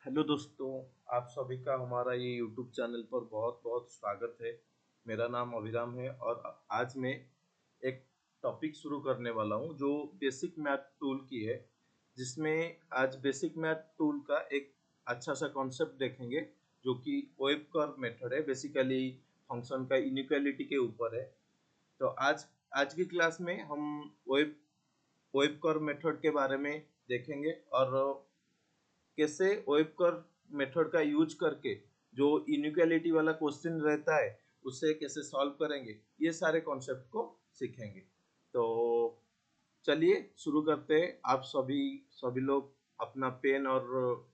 Hello दोस्तों, आप सभी का हमारा ये यूट्यूब चैनल पर बहुत बहुत स्वागत है। मेरा नाम अभिराम है और आज मैं एक टॉपिक शुरू करने वाला हूँ जो बेसिक मैथ टूल की है, जिसमें आज बेसिक मैथ टूल का एक अच्छा सा कॉन्सेप्ट देखेंगे जो कि वेब कर्व मेथड है। बेसिकली फंक्शन का इनइक्वालिटी के ऊपर है। तो आज आज की क्लास में हम वेब वेब कर्व मेथड के बारे में देखेंगे और कैसे वेब कर्व मेथड का यूज करके जो इनइक्वालिटी वाला क्वेश्चन रहता है उसे कैसे सॉल्व करेंगे, ये सारे कॉन्सेप्ट को सीखेंगे। तो चलिए शुरू करते हैं। आप सभी सभी लोग अपना पेन और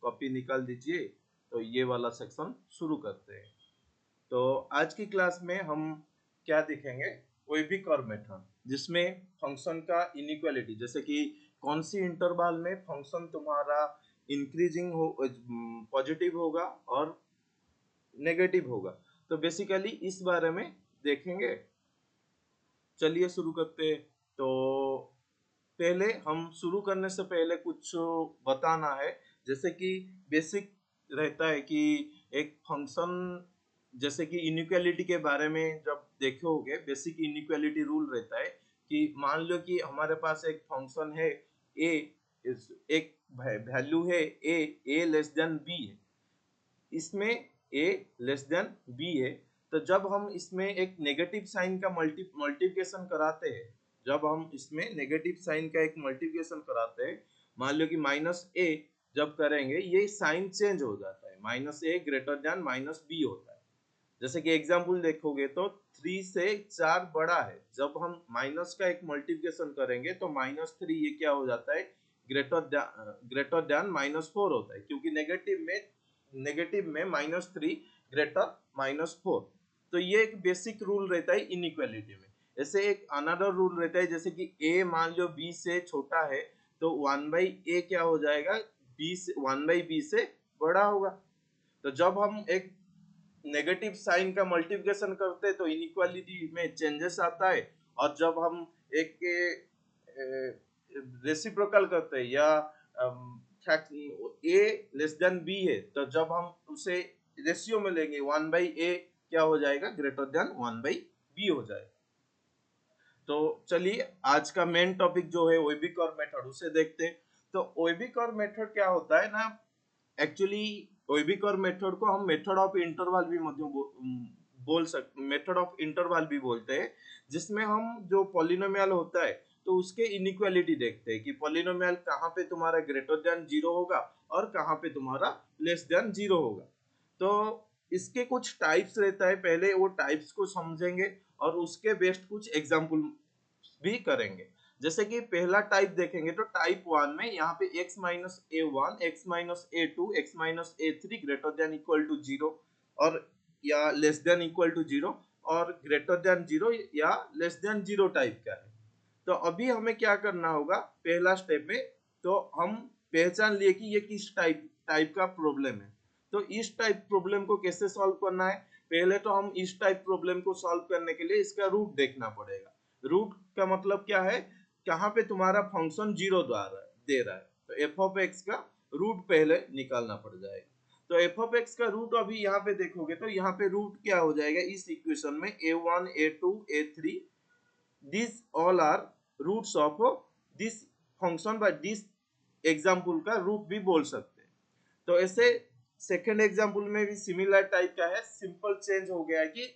कॉपी निकाल दीजिए। तो ये वाला सेक्शन शुरू करते हैं। तो आज की क्लास में हम क्या देखेंगे, वेबी कर्व मेथड, जिसमें फंक्शन का इनइक्वालिटी, जैसे कि कौन सी इंटरवल में फंक्शन तुम्हारा इंक्रीजिंग हो, पॉजिटिव होगा और नेगेटिव होगा। तो बेसिकली इस बारे में देखेंगे। चलिए शुरू करते हैं। तो पहले हम शुरू करने से पहले कुछ बताना है। जैसे कि बेसिक रहता है कि एक फंक्शन, जैसे कि इनइक्वालिटी के बारे में जब देखोगे, बेसिक इनइक्वालिटी रूल रहता है कि मान लो कि हमारे पास एक फंक्शन है ए, एक वैल्यू है ए लेस देन बी है। इसमें ए लेस देन बी है। तो जब हम इसमें एक नेगेटिव साइन का मल्टीप्लिकेशन कराते हैं, जब हम इसमें नेगेटिव साइन का एक मल्टीप्लिकेशन कराते हैं, मान लो कि माइनस ए जब करेंगे ये साइन चेंज हो जाता है, माइनस ए ग्रेटर देन माइनस बी होता है। जैसे कि एग्जाम्पल देखोगे तो 3 से 4 बड़ा है, जब हम माइनस का एक मल्टीप्लिकेशन करेंगे तो -3 ये क्या हो जाता है, ग्रेटर देन -4 होता है, क्योंकि नेगेटिव में -3 ग्रेटर -4। तो ये एक बेसिक रूल रहता है इनइक्वालिटी में। ऐसे एक अनदर रूल रहता है, जैसे कि a मान लो b से छोटा है तो 1/a क्या हो जाएगा, 1/b से बड़ा होगा। तो जब हम एक नेगेटिव साइन का मल्टीप्लिकेशन करते हैं तो इनइक्वालिटी में चेंजेस आता है। और जब हम एक रेसिप्रोकल करते हैं या ए लेस देन बी है, तो जब हम उसे रेशियो में लेंगे 1/a क्या हो जाएगा, ग्रेटर देन 1/b हो जाएगा। तो चलिए आज का मेन टॉपिक जो है वेबी कर्व मेथड, उसे देखते हैं। तो वेबी कर्व मेथड क्या होता है ना, एक्चुअली वेबी कर्व मेथड को हम मेथड ऑफ इंटरवल भी बोल सकते, मेथड ऑफ इंटरवल भी बोलते हैं, जिसमें हम जो पॉलिनोमियल होता है तो उसके इनइक्वालिटी देखते हैं कि पॉलिनोमियल कहाँ पे तुम्हारा ग्रेटर देन 0 होगा और कहाँ पे तुम्हारा लेस देन 0 होगा। तो इसके कुछ टाइप्स रहता है, पहले वो टाइप्स को समझेंगे और उसके बेस्ड कुछ एग्जाम्पल भी करेंगे। जैसे कि पहला टाइप देखेंगे तो टाइप 1 में यहाँ पे x minus a one, x minus a two, x minus a three greater than equal to 0 और या लेस देन इक्वल टू 0 और ग्रेटर देन 0 या लेस देन 0 टाइप का है। तो अभी हमें क्या करना होगा पहला स्टेप में, तो हम पहचान लिए कि ये किस टाइप टाइप का प्रॉब्लम है। तो इस टाइप प्रॉब्लम को कैसे सॉल्व करना है, पहले तो हम इस टाइप प्रॉब्लम को सॉल्व करने के लिए इसका रूट देखना पड़ेगा। रूट का मतलब क्या है, कहाँ पे तुम्हारा फंक्शन 0 दे रहा है, तो एफ ऑफ एक्स का रूट पहले निकालना पड़ जाएगा। तो एफ ऑफ एक्स का रूट अभी यहाँ पे देखोगे तो यहाँ पे रूट क्या हो जाएगा इस इक्वेशन में, a1 a2 a3, this all are roots of this function, by this example का रूट भी बोल सकते हैं। तो ऐसे सेकेंड एग्जाम्पल में भी सिमिलर टाइप का है, सिंपल चेंज हो गया है कि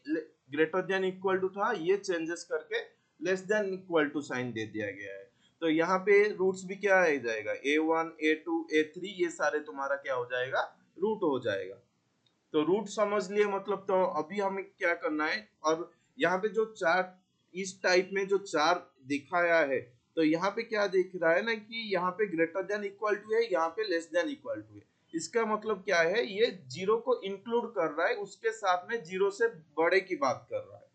ग्रेटर देन इक्वल टू था, ये चेंजेस करके less than equal to sign दे दिया गया है। तो यहाँ पे रूट्स भी क्या आ जाएगा, a1 a2 a3, ये सारे तुम्हारा क्या हो जाएगा, रूट हो जाएगा। तो रूट समझ लिए, मतलब तो अभी हमें क्या करना है, और यहाँ पे जो चार इस टाइप में जो चार दिखाया है, तो यहाँ पे क्या दिख रहा है ना कि यहाँ पे ग्रेटर देन इक्वल टू है, यहाँ पे लेस देन इक्वल टू है। इसका मतलब क्या है, ये जीरो को इंक्लूड कर रहा है, उसके साथ में जीरो से बड़े की बात कर रहा है।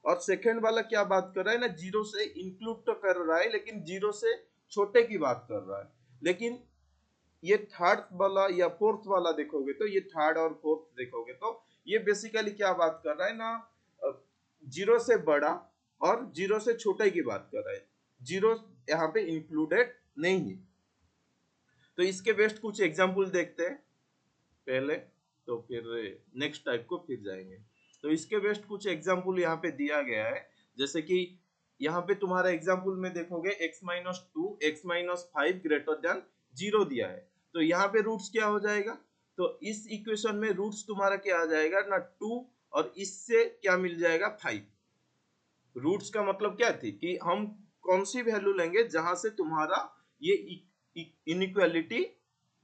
और सेकंड वाला क्या बात कर रहा है ना, जीरो से इंक्लूड तो कर रहा है लेकिन जीरो से छोटे की बात कर रहा है। लेकिन ये थर्ड वाला या फोर्थ वाला देखोगे तो, ये थर्ड और फोर्थ देखोगे तो ये बेसिकली क्या बात कर रहा है ना, जीरो से बड़ा और जीरो से छोटे की बात कर रहा है, जीरो यहाँ पे इंक्लूडेड नहीं है। तो इसके बेस्ट कुछ एग्जाम्पल देखते हैं। पहले, तो फिर नेक्स्ट टाइप को फिर जाएंगे। तो इसके बेस्ट कुछ एग्जाम्पल यहाँ पे दिया गया है, जैसे कि यहाँ पे तुम्हारा एग्जाम्पल में देखोगे x-2 x-5 ग्रेटर देन 0 दिया है, तो यहाँ पे रूट्स क्या हो जाएगा, तो इस इक्वेशन में रूट्स तुम्हारा क्या आ जाएगा ना 2, और इससे क्या मिल जाएगा 5। रूट्स का मतलब क्या थी कि हम कौन सी वैल्यू लेंगे जहां से तुम्हारा ये इनइक्वालिटी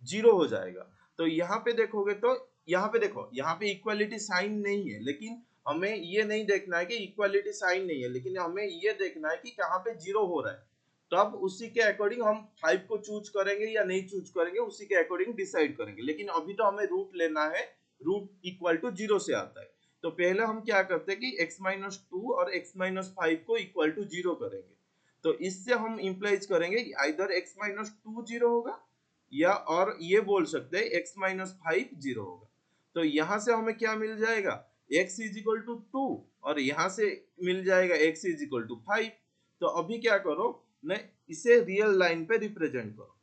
0 हो जाएगा। तो यहाँ पे देखोगे तो यहाँ पे देखो, यहाँ पे इक्वालिटी साइन नहीं है, लेकिन हमें ये नहीं देखना है कि इक्वालिटी साइन नहीं है, लेकिन हमें ये देखना है कि कहाँ पे 0 हो रहा है। तो अब उसी के अकॉर्डिंग हम 5 को चूज करेंगे या नहीं चूज करेंगे, उसी के अकॉर्डिंग डिसाइड करेंगे। लेकिन अभी तो हमें रूट लेना है, रूट इक्वल टू 0 से आता है। तो पहले हम क्या करते हैं कि x-2 और x-5 को इक्वल टू 0 करेंगे। तो इससे हम इंप्लाइज करेंगे आइदर x-2 0 होगा, या और ये बोल सकते हैं x-5 0 होगा। तो यहाँ से हमें क्या मिल जाएगा, x इज इक्वल टू 2, और यहाँ से मिल जाएगा x इज इक्वल टू 5। तो अभी क्या करो न, इसे रियल लाइन पे रिप्रेजेंट करो।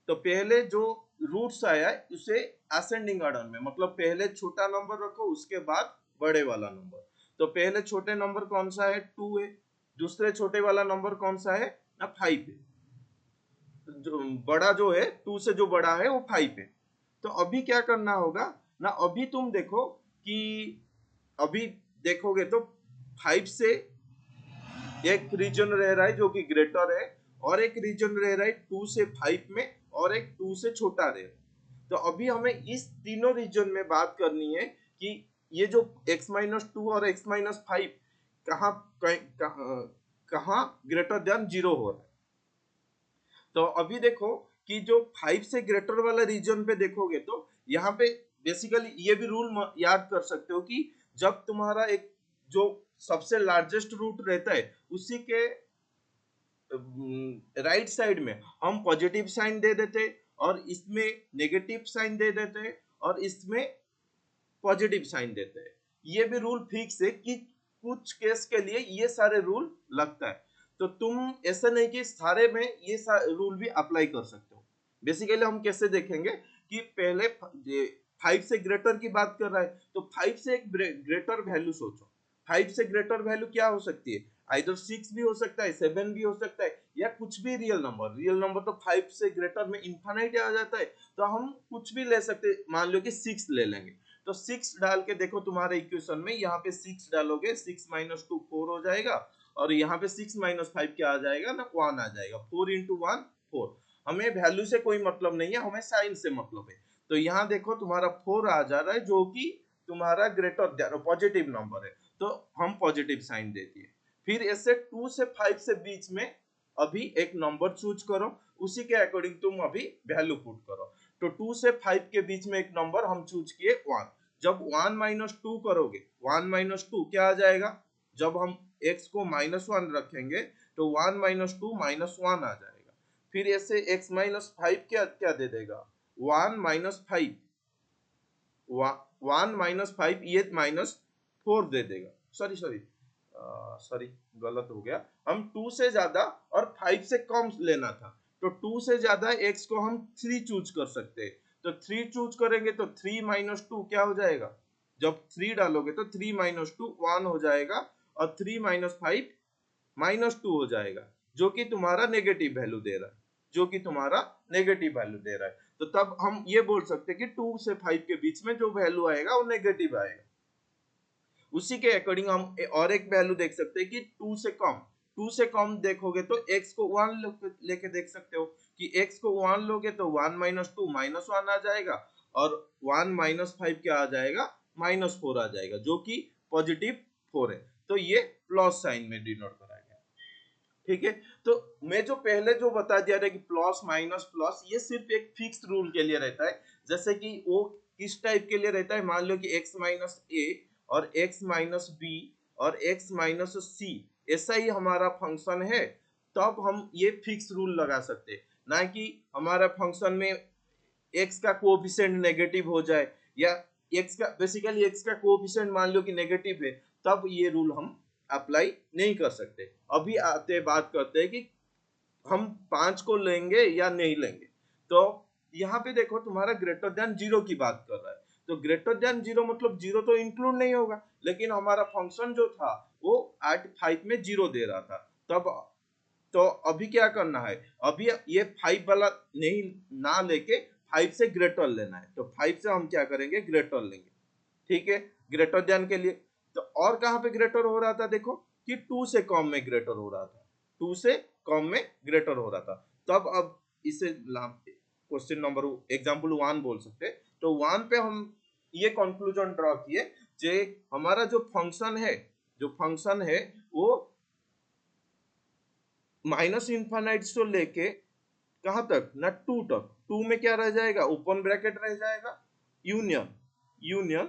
तो पहले जो रूट्स आया उसे असेंडिंग ऑर्डर में, मतलब पहले छोटा नंबर रखो उसके बाद बड़े वाला नंबर। तो पहले छोटे नंबर कौन सा है, 2 है। दूसरे छोटे वाला नंबर कौन सा है ना, 5 है। जो बड़ा जो है 2 से जो बड़ा है वो 5 है। तो अभी क्या करना होगा ना, अभी तुम देखो कि अभी देखोगे तो 5 से एक रीजन रह रहा है जो कि ग्रेटर है, और एक रीजन रह रहा है 2 से 5 में, और एक 2 से छोटा रह रहा है। तो अभी हमें इस तीनों रीजन में बात करनी है कि ये जो x-2 और x-5 कहाँ कहाँ ग्रेटर देन 0 हो रहा है। तो अभी देखो कि जो 5 से ग्रेटर वाला रीजन पे देखोगे तो यहाँ पे बेसिकली ये भी रूल याद कर सकते हो कि जब तुम्हारा एक जो सबसे लार्जेस्ट रूट रहता है उसी के राइट साइड में हम पॉजिटिव साइन दे देते, और इसमें नेगेटिव साइन दे देते, और इसमें पॉजिटिव साइन देते हैं। ये भी रूल फिक्स है कि कुछ केस के लिए ये सारे रूल लगता है। तो तुम ऐसा नहीं कि सारे में ये रूल भी अप्लाई कर सकते हो। बेसिकली हम कैसे देखेंगे कि पहले 5 से ग्रेटर की बात कर रहा है, तो 5 से एक ग्रेटर वैल्यू सोचो। 5 से ग्रेटर वैल्यू क्या हो सकती है, आइदर 6 भी हो सकता है, 7 भी हो सकता है, या कुछ भी रियल नंबर। रियल नंबर तो 5 से ग्रेटर में इनफाइनाइट आ जाता है, तो हम कुछ भी ले सकते, मान लो कि 6 ले लेंगे। तो 6 डाल के देखो तुम्हारे इक्वेशन में, यहाँ पे 6 डालोगे 6 - 2 4 हो जाएगा, और यहाँ पे 6 - 5 क्या आ जाएगा ना, 1 आ जाएगा। 4 × 1 4। हमें वैल्यू से कोई मतलब नहीं है, हमें साइन से मतलब है। तो यहाँ देखो तुम्हारा 4 आ जा रहा है, जो कि तुम्हारा ग्रेटर पॉजिटिव नंबर है, तो हम पॉजिटिव साइन दे दिए। फिर ऐसे 2 से 5 से बीच में अभी एक नंबर चूज करो, उसी के अकॉर्डिंग तुम अभी वैल्यू पुट करो। तो 2 से 5 के बीच में एक नंबर हम चूज किए 1। जब 1 - 2 करोगे, 1 - 2 क्या आ जाएगा, जब हम x को -1 रखेंगे तो 1 - 2 -1 आ जाएगा। फिर ऐसे x - 5 क्या क्या दे देगा, 1 - 5, 1 - 5 ये -4 दे देगा। सॉरी सॉरी सॉरी, गलत हो गया। हम 2 से ज्यादा और 5 से कम लेना था, तो 2 से ज्यादा x को हम 3 चूज कर सकते हैं। तो 3 चूज करेंगे तो 3 - 2 क्या हो जाएगा, जब 3 डालोगे तो 3 - 2 1 हो जाएगा, और 3 - 5 -2 हो जाएगा, जो कि तुम्हारा नेगेटिव वैल्यू दे रहा है, जो कि तुम्हारा नेगेटिव वैल्यू दे रहा है। तो तब हम ये बोल सकते हैं कि 2 से 5 के बीच में जो वैल्यू आएगा वो नेगेटिव आएगा। उसी के अकॉर्डिंग हम और एक वैल्यू देख सकते हैं कि 2 से कम, 2 से कम देखोगे तो x को 1 लेके देख सकते हो कि x को 1 लोगे तो 1 - 2 -1 आ जाएगा, और 1 - 5 क्या आ जाएगा, -4 आ जाएगा, जो कि पॉजिटिव 4 है। तो ये प्लस साइन में डिनोट करा गया। ठीक है, तो मैं जो पहले जो बता दिया था कि प्लस माइनस प्लस, ये सिर्फ एक फिक्स रूल के लिए रहता है। जैसे कि वो किस टाइप के लिए रहता है, मान लो कि x - a और x - b और x - c ऐसा ही हमारा फंक्शन है, तब हम ये फिक्स रूल लगा सकते हैं। ना कि हमारा फंक्शन में x का कोएफिशिएंट नेगेटिव हो जाए, या x का बेसिकली x का कोएफिशिएंट मान लो कि नेगेटिव है, तब ये रूल हम अप्लाई नहीं कर सकते। अभी आते बात करते हैं कि हम 5 को लेंगे या नहीं लेंगे। तो यहाँ पे देखो तुम्हारा ग्रेटर देन 0 की बात कर रहा है, तो ग्रेटर देन 0 मतलब 0 तो इंक्लूड नहीं होगा, लेकिन हमारा फंक्शन जो था वो एट 5 में 0 दे रहा था। तब तो अभी क्या करना है, अभी ये 5 वाला नहीं ना लेके 5 से ग्रेटर लेना है। तो 5 से हम क्या करेंगे, ग्रेटर लेंगे, ठीक है, ग्रेटर देन के लिए। तो और कहां पे ग्रेटर हो रहा था, देखो कि 2 से कम में ग्रेटर हो रहा था, 2 से कम में ग्रेटर हो रहा था। तब अब इसे क्वेश्चन नंबर एग्जांपल 1 बोल सकते। तो 1 पे हम ये कंक्लूजन ड्रॉ किए जे हमारा जो फंक्शन है वो माइनस इनफाइनाइट से लेके कहां तक ना 2 तक, 2 में क्या रह जाएगा, ओपन ब्रैकेट रह जाएगा, यूनियन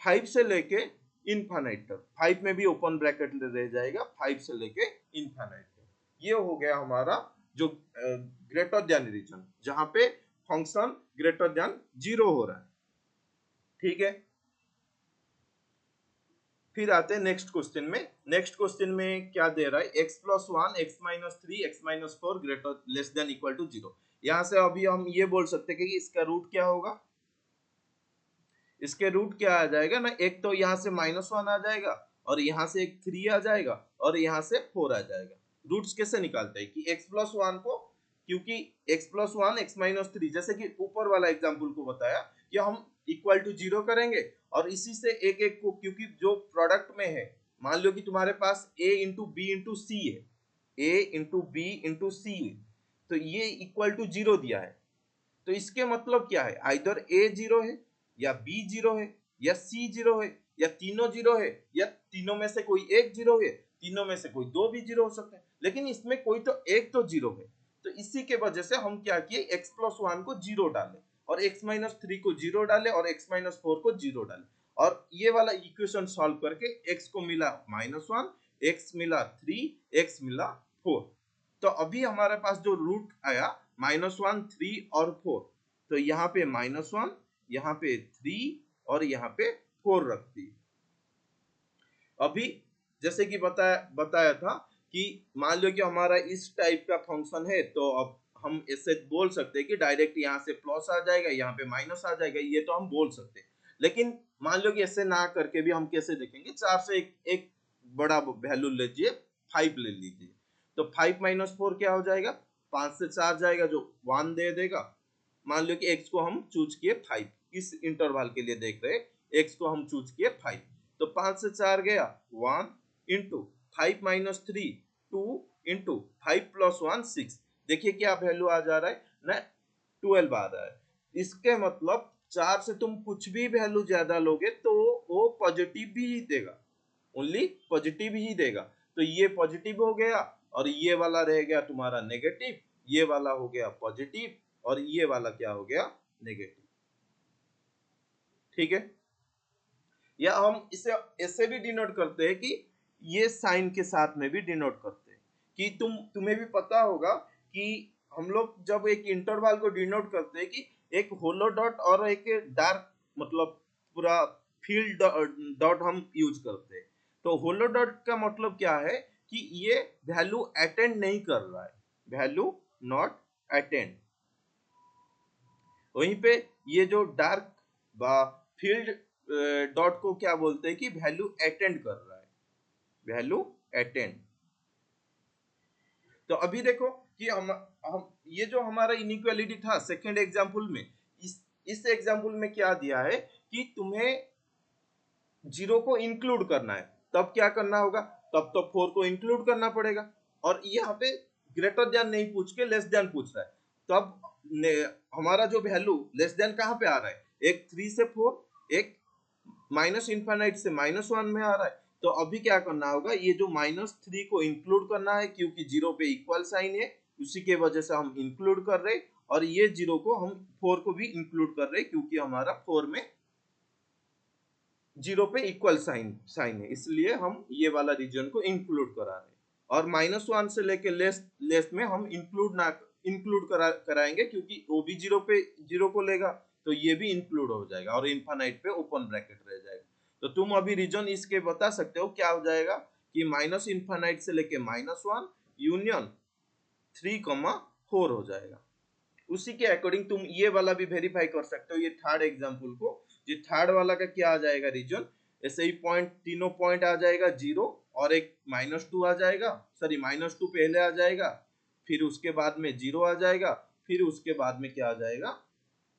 5 से लेके इनफाइनाइट तक, 5 में भी ओपन ब्रैकेट रह जाएगा, 5 से लेके इनफाइनाइट तक। ये हो गया हमारा जो ग्रेटर देन रीजन, जहां पे फंक्शन ग्रेटर देन 0 हो रहा है, ठीक है। फिर आते हैं नेक्स्ट क्वेश्चन में। नेक्स्ट क्वेश्चन में क्या दे रहा है, x plus 1 x minus 3 x minus 4 greater less than equal to 0। यहां से अभी हम ये बोल सकते हैं कि इसका रूट क्या होगा, इसके रूट क्या आ जाएगा ना, एक तो यहाँ से -1 आ जाएगा और यहाँ से एक 3 आ जाएगा और यहाँ से 4 आ जाएगा। रूट्स कैसे निकालते हैं कि x प्लस 1 को, क्योंकि x प्लस 1 x माइनस 3 जैसे कि ऊपर वाला एग्जाम्पल को बताया कि हम इक्वल टू 0 करेंगे और इसी से एक एक को, क्योंकि जो प्रोडक्ट में है, मान लो कि तुम्हारे पास a इंटू बी इंटू सी है, a इंटू बी इंटू सी है, तो ये इक्वल टू 0 दिया है। तो इसके मतलब क्या है, आइदर a 0 है या b 0 है या c 0 है या तीनों 0 है या तीनों में से कोई एक 0 है, तीनों में से कोई दो भी 0 हो सकते हैं, लेकिन इसमें कोई तो एक तो 0 है। तो इसी के वजह से हम क्या किए, x प्लस 1 को 0 डाले और x माइनस 3 को 0 डाले और x माइनस 4 को 0 डाले, और ये वाला इक्वेशन सॉल्व करके x को मिला -1, x मिला 3, x मिला 4। तो अभी हमारे पास जो रूट आया -1, 3 और 4, तो यहाँ पे -1, यहाँ पे 3 और यहाँ पे 4 रखती है। अभी जैसे कि बताया था कि मान लो कि हमारा इस टाइप का फंक्शन है, तो अब हम इससे बोल सकते हैं कि डायरेक्ट यहाँ से प्लस आ जाएगा, यहाँ पे माइनस आ जाएगा, ये तो हम बोल सकते हैं। लेकिन मान लो कि ऐसे ना करके भी हम कैसे देखेंगे, 4 से एक बड़ा वैल्यू लीजिए, 5 ले लीजिए, तो 5 माइनस 4 क्या हो जाएगा, 5 से 4 जाएगा जो 1 दे देगा। मान लो कि x को हम चूज किए 5, इस इंटरवल के लिए देख रहे, x को हम चूज किए 5, तो 5 से 4 गया 1 इंटू 5 माइनस 3 2 इंटू 5 प्लस 1 6। देखिए क्या वैल्यू आ जा रहा है ना, 12 आ रहा है। इसके मतलब 4 से तुम कुछ भी वैल्यू ज्यादा लोगे तो वो पॉजिटिव भी ही देगा, ओनली पॉजिटिव ही देगा। तो ये पॉजिटिव हो गया और ये वाला रह गया तुम्हारा नेगेटिव, ये वाला हो गया पॉजिटिव और ये वाला क्या हो गया, नेगेटिव, ठीक है। या हम इसे ऐसे भी डिनोट करते हैं कि ये साइन के साथ में भी डिनोट करते हैं कि तुम्हें भी पता होगा कि हम लोग जब एक इंटरवल को डिनोट करते हैं कि एक होलो डॉट और एक डार्क, मतलब पूरा फील्ड डॉट हम यूज करते हैं। तो होलो डॉट का मतलब क्या है कि ये वैल्यू अटेंड नहीं कर रहा है, वैल्यू नॉट अटेंड। वहीं पे ये जो डार्क फील्ड डॉट को क्या बोलते हैं कि वैल्यू अटेंड कर रहा है, वैल्यू अटेंड। तो अभी देखो कि हम ये जो हमारा इनइक्वालिटी था सेकंड एग्जांपल में, इस एग्जांपल में क्या दिया है कि तुम्हें 0 को इंक्लूड करना है, तब क्या करना होगा, तब तो 4 को इंक्लूड करना पड़ेगा, और यहाँ पे ग्रेटर देन नहीं पूछ के लेस देन पूछ रहा है। तब हमारा जो वैल्यू लेस देन कहाँ पे आ रहा है, एक 3 से 4, एक माइनस इनफाइनाइट से -1 में आ रहा है। तो अभी क्या करना होगा, ये जो -3 को इंक्लूड करना है, क्योंकि 0 पे इक्वल साइन है, उसी के वजह से हम इंक्लूड कर रहे, और ये 0 को हम 4 को भी इंक्लूड कर रहे क्योंकि हमारा 4 में 0 पे इक्वल साइन है, इसलिए हम ये वाला रीजन को इंक्लूड करा रहे हैं। और -1 से लेके लेस में हम इंक्लूड कराएंगे क्योंकि वो भी 0 पे 0 को लेगा, तो ये भी इंक्लूड हो जाएगा और इनफाइनाइट पे ओपन ब्रैकेट रह जाएगा। तो तुम अभी रीजन इसके बता सकते हो क्या हो जाएगा कि माइनस इनफाइनाइट से लेके -1 यूनियन 3,4 हो जाएगा। उसी के अकॉर्डिंग तुम ये वाला भी वेरीफाई कर सकते हो, ये थर्ड एग्जांपल को जी थर्ड वाला का क्या आ जाएगा रीजन, ऐसे ही पॉइंट तीनों पॉइंट आ जाएगा 0 और एक -2 आ जाएगा, सॉरी -2 पहले आ जाएगा, फिर उसके बाद में 0 आ जाएगा, फिर उसके बाद में क्या आ जाएगा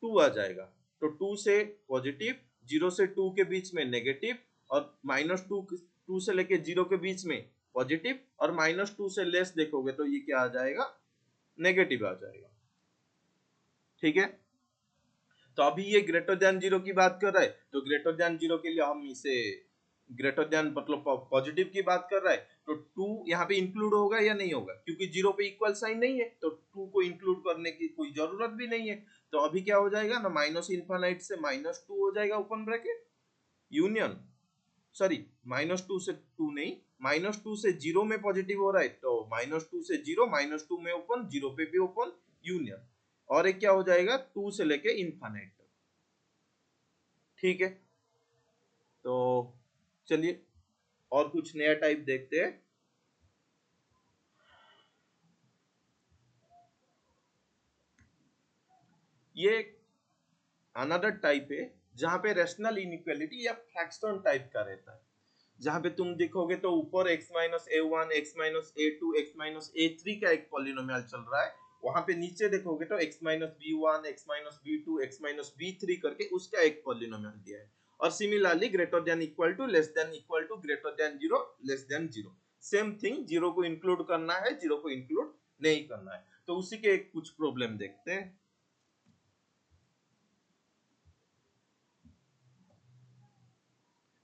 2 आ जाएगा। तो 2 से पॉजिटिव, 0 से 2 के बीच में नेगेटिव, और -2 से लेके 0 के बीच में पॉजिटिव, और -2 से लेस देखोगे तो ये क्या आ जाएगा नेगेटिव आ जाएगा। ठीक है, तो अभी ये ग्रेटर देन 0 की बात कर रहा है, तो ग्रेटर देन 0 के लिए हम इसे ग्रेटर देन मतलब पॉजिटिव की बात कर रहा है, तो 2 यहाँ पे इंक्लूड होगा या नहीं होगा, क्योंकि 0 पे इक्वल साइन नहीं है तो 2 को इंक्लूड करने की कोई जरूरत भी नहीं है। तो अभी क्या हो जाएगा ना, माइनस इनफाइनाइट से -2 हो जाएगा ओपन ब्रैकेट यूनियन, सॉरी -2 से 2 नहीं, -2 से 0 में पॉजिटिव हो रहा है तो -2 से 0, -2 में ओपन, 0 पे भी ओपन यूनियन, और एक क्या हो जाएगा 2 से लेके इनफाइनाइट तक। ठीक है, तो चलिए और कुछ नया टाइप देखते हैं। ये अनदर टाइप है जहां पे रेशनल इनइक्वालिटी या फ्रैक्शन टाइप का रहता है, जहां पे तुम देखोगे तो ऊपर x-a1, x-a2, x-a3 का एक पॉलिनोमियल चल रहा है, वहां पे नीचे देखोगे तो x-b1, x-b2, x-b3 करके उसका एक पॉलिनोमियल दिया है। और similarly greater than equal to, less than equal to, greater than 0, less than 0, same thing, 0 को इंक्लूड करना है, 0 को इंक्लूड नहीं करना है। तो उसी के कुछ प्रॉब्लम देखते हैं।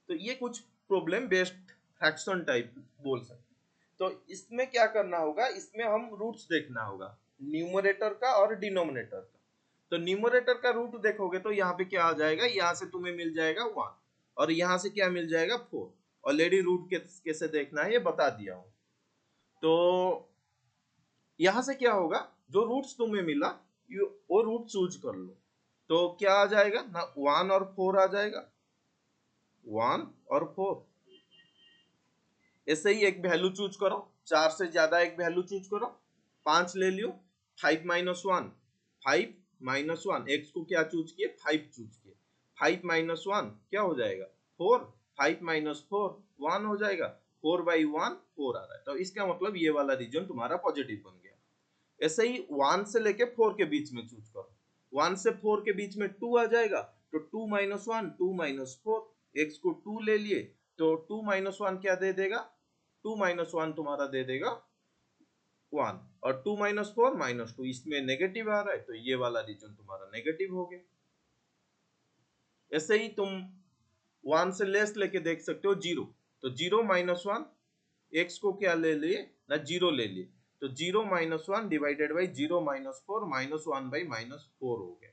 तो ये कुछ प्रॉब्लम बेस्ड फ्रैक्शन टाइप बोल सकते हैं। तो इसमें क्या करना होगा, इसमें हम रूट्स देखना होगा, न्यूमरेटर का और डिनोमिनेटर का। तो न्यूमरेटर का रूट देखोगे तो यहाँ पे क्या आ जाएगा, यहाँ से तुम्हें मिल जाएगा 1, और यहाँ से क्या मिल जाएगा 4। ऑलरेडी रूट कैसे देखना है ये बता दिया हूँ। तो यहाँ से क्या होगा, जो रूट्स तुम्हें मिला वो रूट चूज कर लो, तो क्या आ जाएगा ना, 1 और 4 आ जाएगा, 1 और 4। ऐसे ही एक वैल्यू चूज करो, 4 से ज्यादा एक वैल्यू चूज करो, 5 ले लियो, 5 माइनस 1, 5 माइनस 1, एक्स को क्या चूज किए 5 चूज किए, 5 माइनस 1 क्या हो जाएगा 4, 5 माइनस 4 1 हो जाएगा, 4 बाई 1 4 आ रहा है, तो इसका मतलब ये वाला रीजन तुम्हारा पॉजिटिव बन गया। ऐसे ही 1 से लेके 4 के बीच में चूज करो, 1 से 4 के बीच में 2 आ जाएगा, तो 2 माइनस 1, 2 माइनस 4, एक्स को 2 ले लिए, तो 2 माइनस 1 क्या दे देगा, 2 माइनस 1 तुम्हारा दे देगा 1, और 2 माइनस 4 -2, इसमें नेगेटिव आ रहा है तो ये वाला रीजन तुम्हारा नेगेटिव हो गया। ऐसे ही तुम 1 से लेस लेके देख सकते हो 0, तो 0 माइनस 1, एक्स को क्या ले लिए ना 0 ले लिए, तो 0 minus 1 divided by 0 minus 4, -1 by -4 हो गया,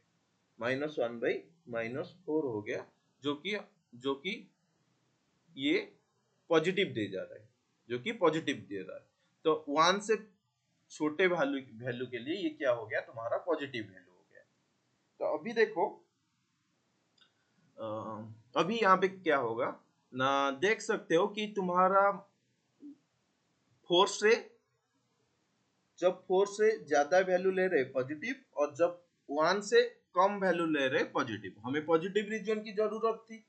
-1 बाई -4 हो गया, जो कि ये पॉजिटिव दे जा रहा है, जो कि पॉजिटिव दे रहा है। तो 1 से छोटे वैल्यू वैल्यू के लिए ये क्या हो गया तुम्हारा पॉजिटिव वैल्यू हो गया। तो अभी देखो, अभी यहाँ पे क्या होगा ना, देख सकते हो कि तुम्हारा 4 से, जब 4 से ज्यादा वैल्यू ले रहे पॉजिटिव, और जब 1 से कम वैल्यू ले रहे पॉजिटिव, हमें पॉजिटिव रीजन की जरूरत थी,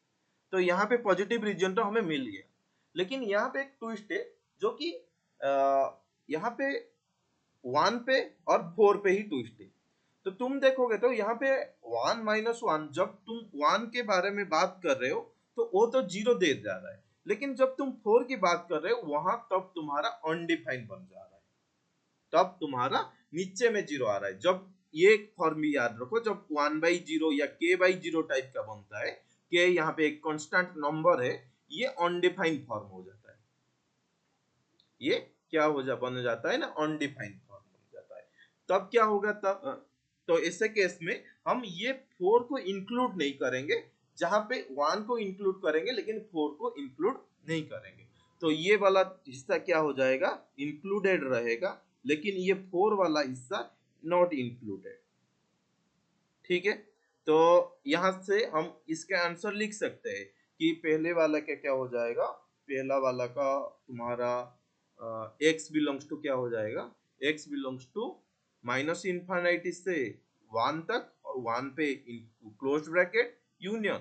तो यहाँ पे पॉजिटिव रीजन तो हमें मिल गया, लेकिन यहाँ पे एक ट्विस्ट है, जो कि यहाँ पे 1 पे और 4 पे ही ट्विस्ट है। तो तुम देखोगे तो यहाँ पे 1 माइनस 1, जब तुम 1 के बारे में बात कर रहे हो तो वो तो 0 दे जा रहा है, लेकिन जब तुम 4 की बात कर रहे हो वहां तब तुम्हारा अनडिफाइंड बन जा रहा है, तब तुम्हारा नीचे में 0 आ रहा है। जब ये फॉर्म भी याद रखो, जब 1/0 या k/0 टाइप का बनता है, k यहाँ पे एक कांस्टेंट नंबर है, ये अनडिफाइंड फॉर्म हो जाता है, ये क्या हो जा बन जाता है ना, अनडिफाइंड फॉर्म बन जाता है। तब क्या होगा, तब तो ऐसे केस में हम ये 4 को इंक्लूड नहीं करेंगे, जहां पे 1 को इंक्लूड करेंगे लेकिन 4 को इंक्लूड नहीं करेंगे, तो ये वाला हिस्सा क्या हो जाएगा इंक्लूडेड रहेगा, लेकिन ये 4 वाला हिस्सा नॉट इंक्लूडेड। ठीक है, तो यहां से हम इसका आंसर लिख सकते हैं कि पहले वाला क्या क्या हो जाएगा, पहला वाला का तुम्हारा x बिलोंग्स टू क्या हो जाएगा, x बिलोंग्स टू माइनस इनफाइनाइटी से 1 तक, और 1 पे क्लोज ब्रैकेट यूनियन,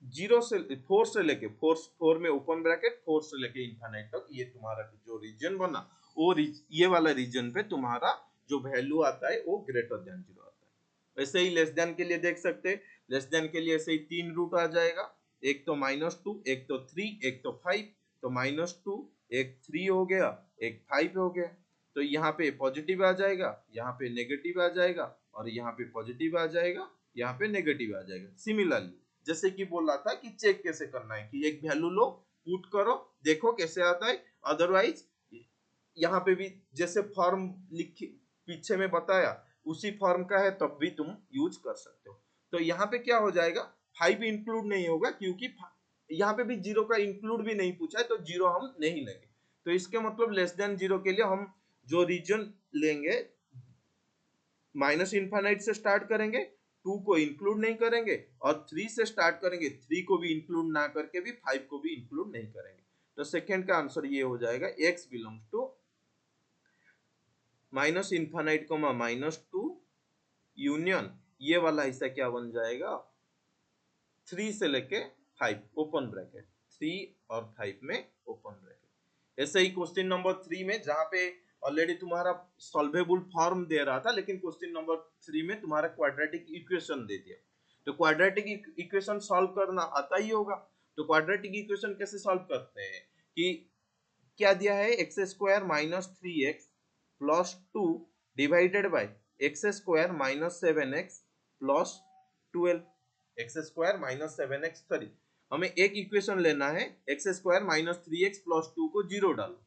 जीरो से 4 से लेके 4 में ओपन ब्रैकेट 4 से लेके इन्फिनिट तक ये तुम्हारा जो रीजन बना वो ये वाला रीजन पे तुम्हारा जो वैल्यू आता है वो ग्रेटर देन 0 आता है। वैसे ही लेस देन के लिए देख सकते हैं, लेस देन के लिए ऐसे ही 3 रूट आ जाएगा, एक तो -2, एक तो 3, एक तो 5। तो -2 एक 3 हो गया, एक 5 हो गया। तो यहाँ पे पॉजिटिव आ जाएगा, यहाँ पे नेगेटिव आ जाएगा, और यहाँ पे पॉजिटिव आ जाएगा, यहाँ पे नेगेटिव आ जाएगा। सिमिलरली जैसे कि बोला था कि चेक कैसे करना है कि एक वैल्यू लो, पुट करो, देखो कैसे आता है। अदरवाइज यहाँ पे भी जैसे फॉर्म लिखी पीछे में बताया उसी फॉर्म का है, तब भी तुम यूज कर सकते हो। तो यहाँ पे क्या हो जाएगा, 5 इंक्लूड नहीं होगा क्योंकि यहाँ पे भी 0 का इंक्लूड भी नहीं पूछा है, तो 0 हम नहीं लेंगे। तो इसके मतलब लेस देन 0 के लिए हम जो रीजन लेंगे माइनस इनफाइनाइट से स्टार्ट करेंगे, 2 को इंक्लूड नहीं करेंगे, और 3 से स्टार्ट करेंगे, 3 को भी इंक्लूड ना करके भी 5 को भी इंक्लूड नहीं करेंगे। तो सेकंड का आंसर ये हो जाएगा x belongs to minus infinite comma -2 union, ये वाला हिस्सा क्या बन जाएगा 3 से लेके 5 ओपन ब्रैकेट, 3 और 5 में ओपन ब्रैकेट। ऐसे ही क्वेश्चन नंबर 3 में जहां पे ऑलरेडी तुम्हारा सॉल्वेबल फॉर्म दे रहा था, लेकिन क्वेश्चन नंबर 3 में तुम्हारा क्वाड्रेटिक इक्वेशन दे दिया। तो क्वाड्रेटिक इक्वेशन सॉल्व करना आता ही होगा। तो क्वाड्रेटिक इक्वेशन कैसे सॉल्व करते हैं कि क्या दिया है, x square minus 3x plus 2 divided by x square minus 7x plus 12। X square minus 7x, sorry हमें एक इक्वेशन लेना है, x square minus 3x plus 2 को 0 डालो।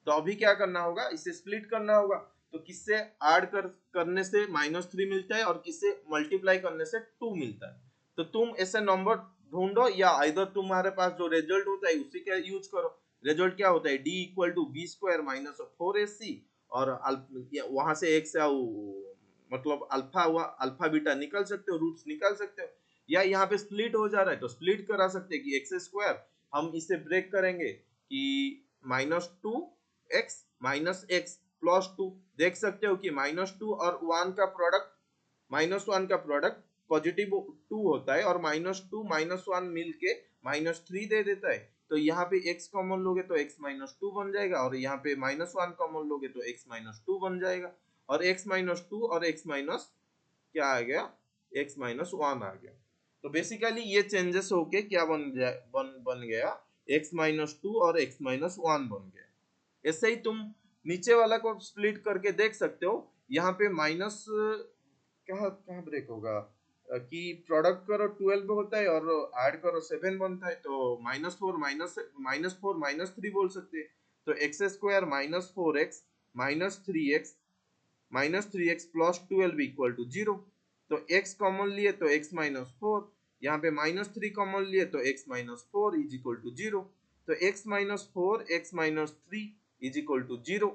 तो अभी क्या करना होगा, इसे स्प्लिट करना होगा। तो किससे ऐड करने से -3 मिलता है और किससे मल्टीप्लाई करने से 2 मिलता है। तो तुम ऐसे नंबर ढूंढो, या इधर तुम्हारे पास जो रिजल्ट होता है उसी का यूज करो। रिजल्ट क्या होता है, d equal to b square minus 4ac, और वहां से एक से मतलब अल्फा हुआ, अल्फा बीटा निकल सकते हो, रूट्स निकाल सकते हो। या यहाँ पे स्प्लिट हो जा रहा है तो स्प्लिट करा सकते हैं कि एक्स स्क्वायर हम इसे ब्रेक करेंगे कि -2x माइनस एक्स प्लस 2। देख सकते हो कि -2 और 1 का प्रोडक्ट, -1 का प्रोडक्ट पॉजिटिव 2 होता है, और -2 -1 मिलके -3 दे देता है। तो यहाँ पे x कॉमन लोगे तो x -2 बन जाएगा, और यहाँ पे -1 कॉमन लोगे तो x -2 बन जाएगा, और x -2 और x माइनस क्या आ गया, x -1 आ गया। तो बेसिकली ये चेंजेस होके क्या बन गया, x -2 और x -1 बन गया। ऐसे ही तुम नीचे वाला को स्प्लिट करके देख सकते हो। यहाँ पे माइनस कहाँ कहाँ ब्रेक होगा कि प्रोडक्ट करो 12 होता है और ऐड करो 7 बनता है, तो -4 -3 बोल सकते हैं। तो x square -4x -3x plus 12 equal to 0। तो x कॉमन लिए तो x -4, यहाँ पे -3 कॉमन लिए तो x -4 इज इक्वल टू 0। तो x -4 x -3 is equal to 0।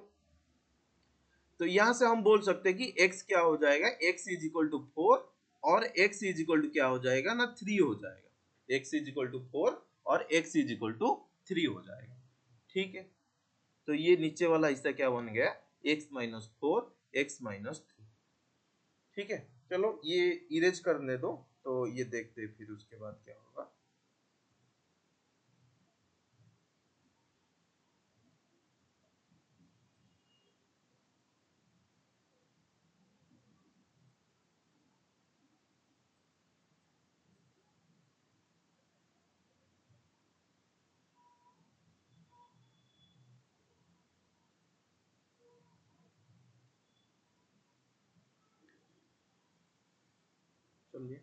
तो यहां से हम बोल सकते हैं कि x क्या हो जाएगा, x इज इक्वल टू 4, और x इज इक्वल टू क्या हो जाएगा ना 3 हो जाएगा। x इज इक्वल टू 4 और x इज इक्वल टू 3 हो जाएगा। ठीक है, तो ये नीचे वाला हिस्सा क्या बन गया, x -4 x -3। ठीक है, चलो ये इरेज करने दो, तो ये देखते हैं फिर उसके बाद क्या होगा। चलिए,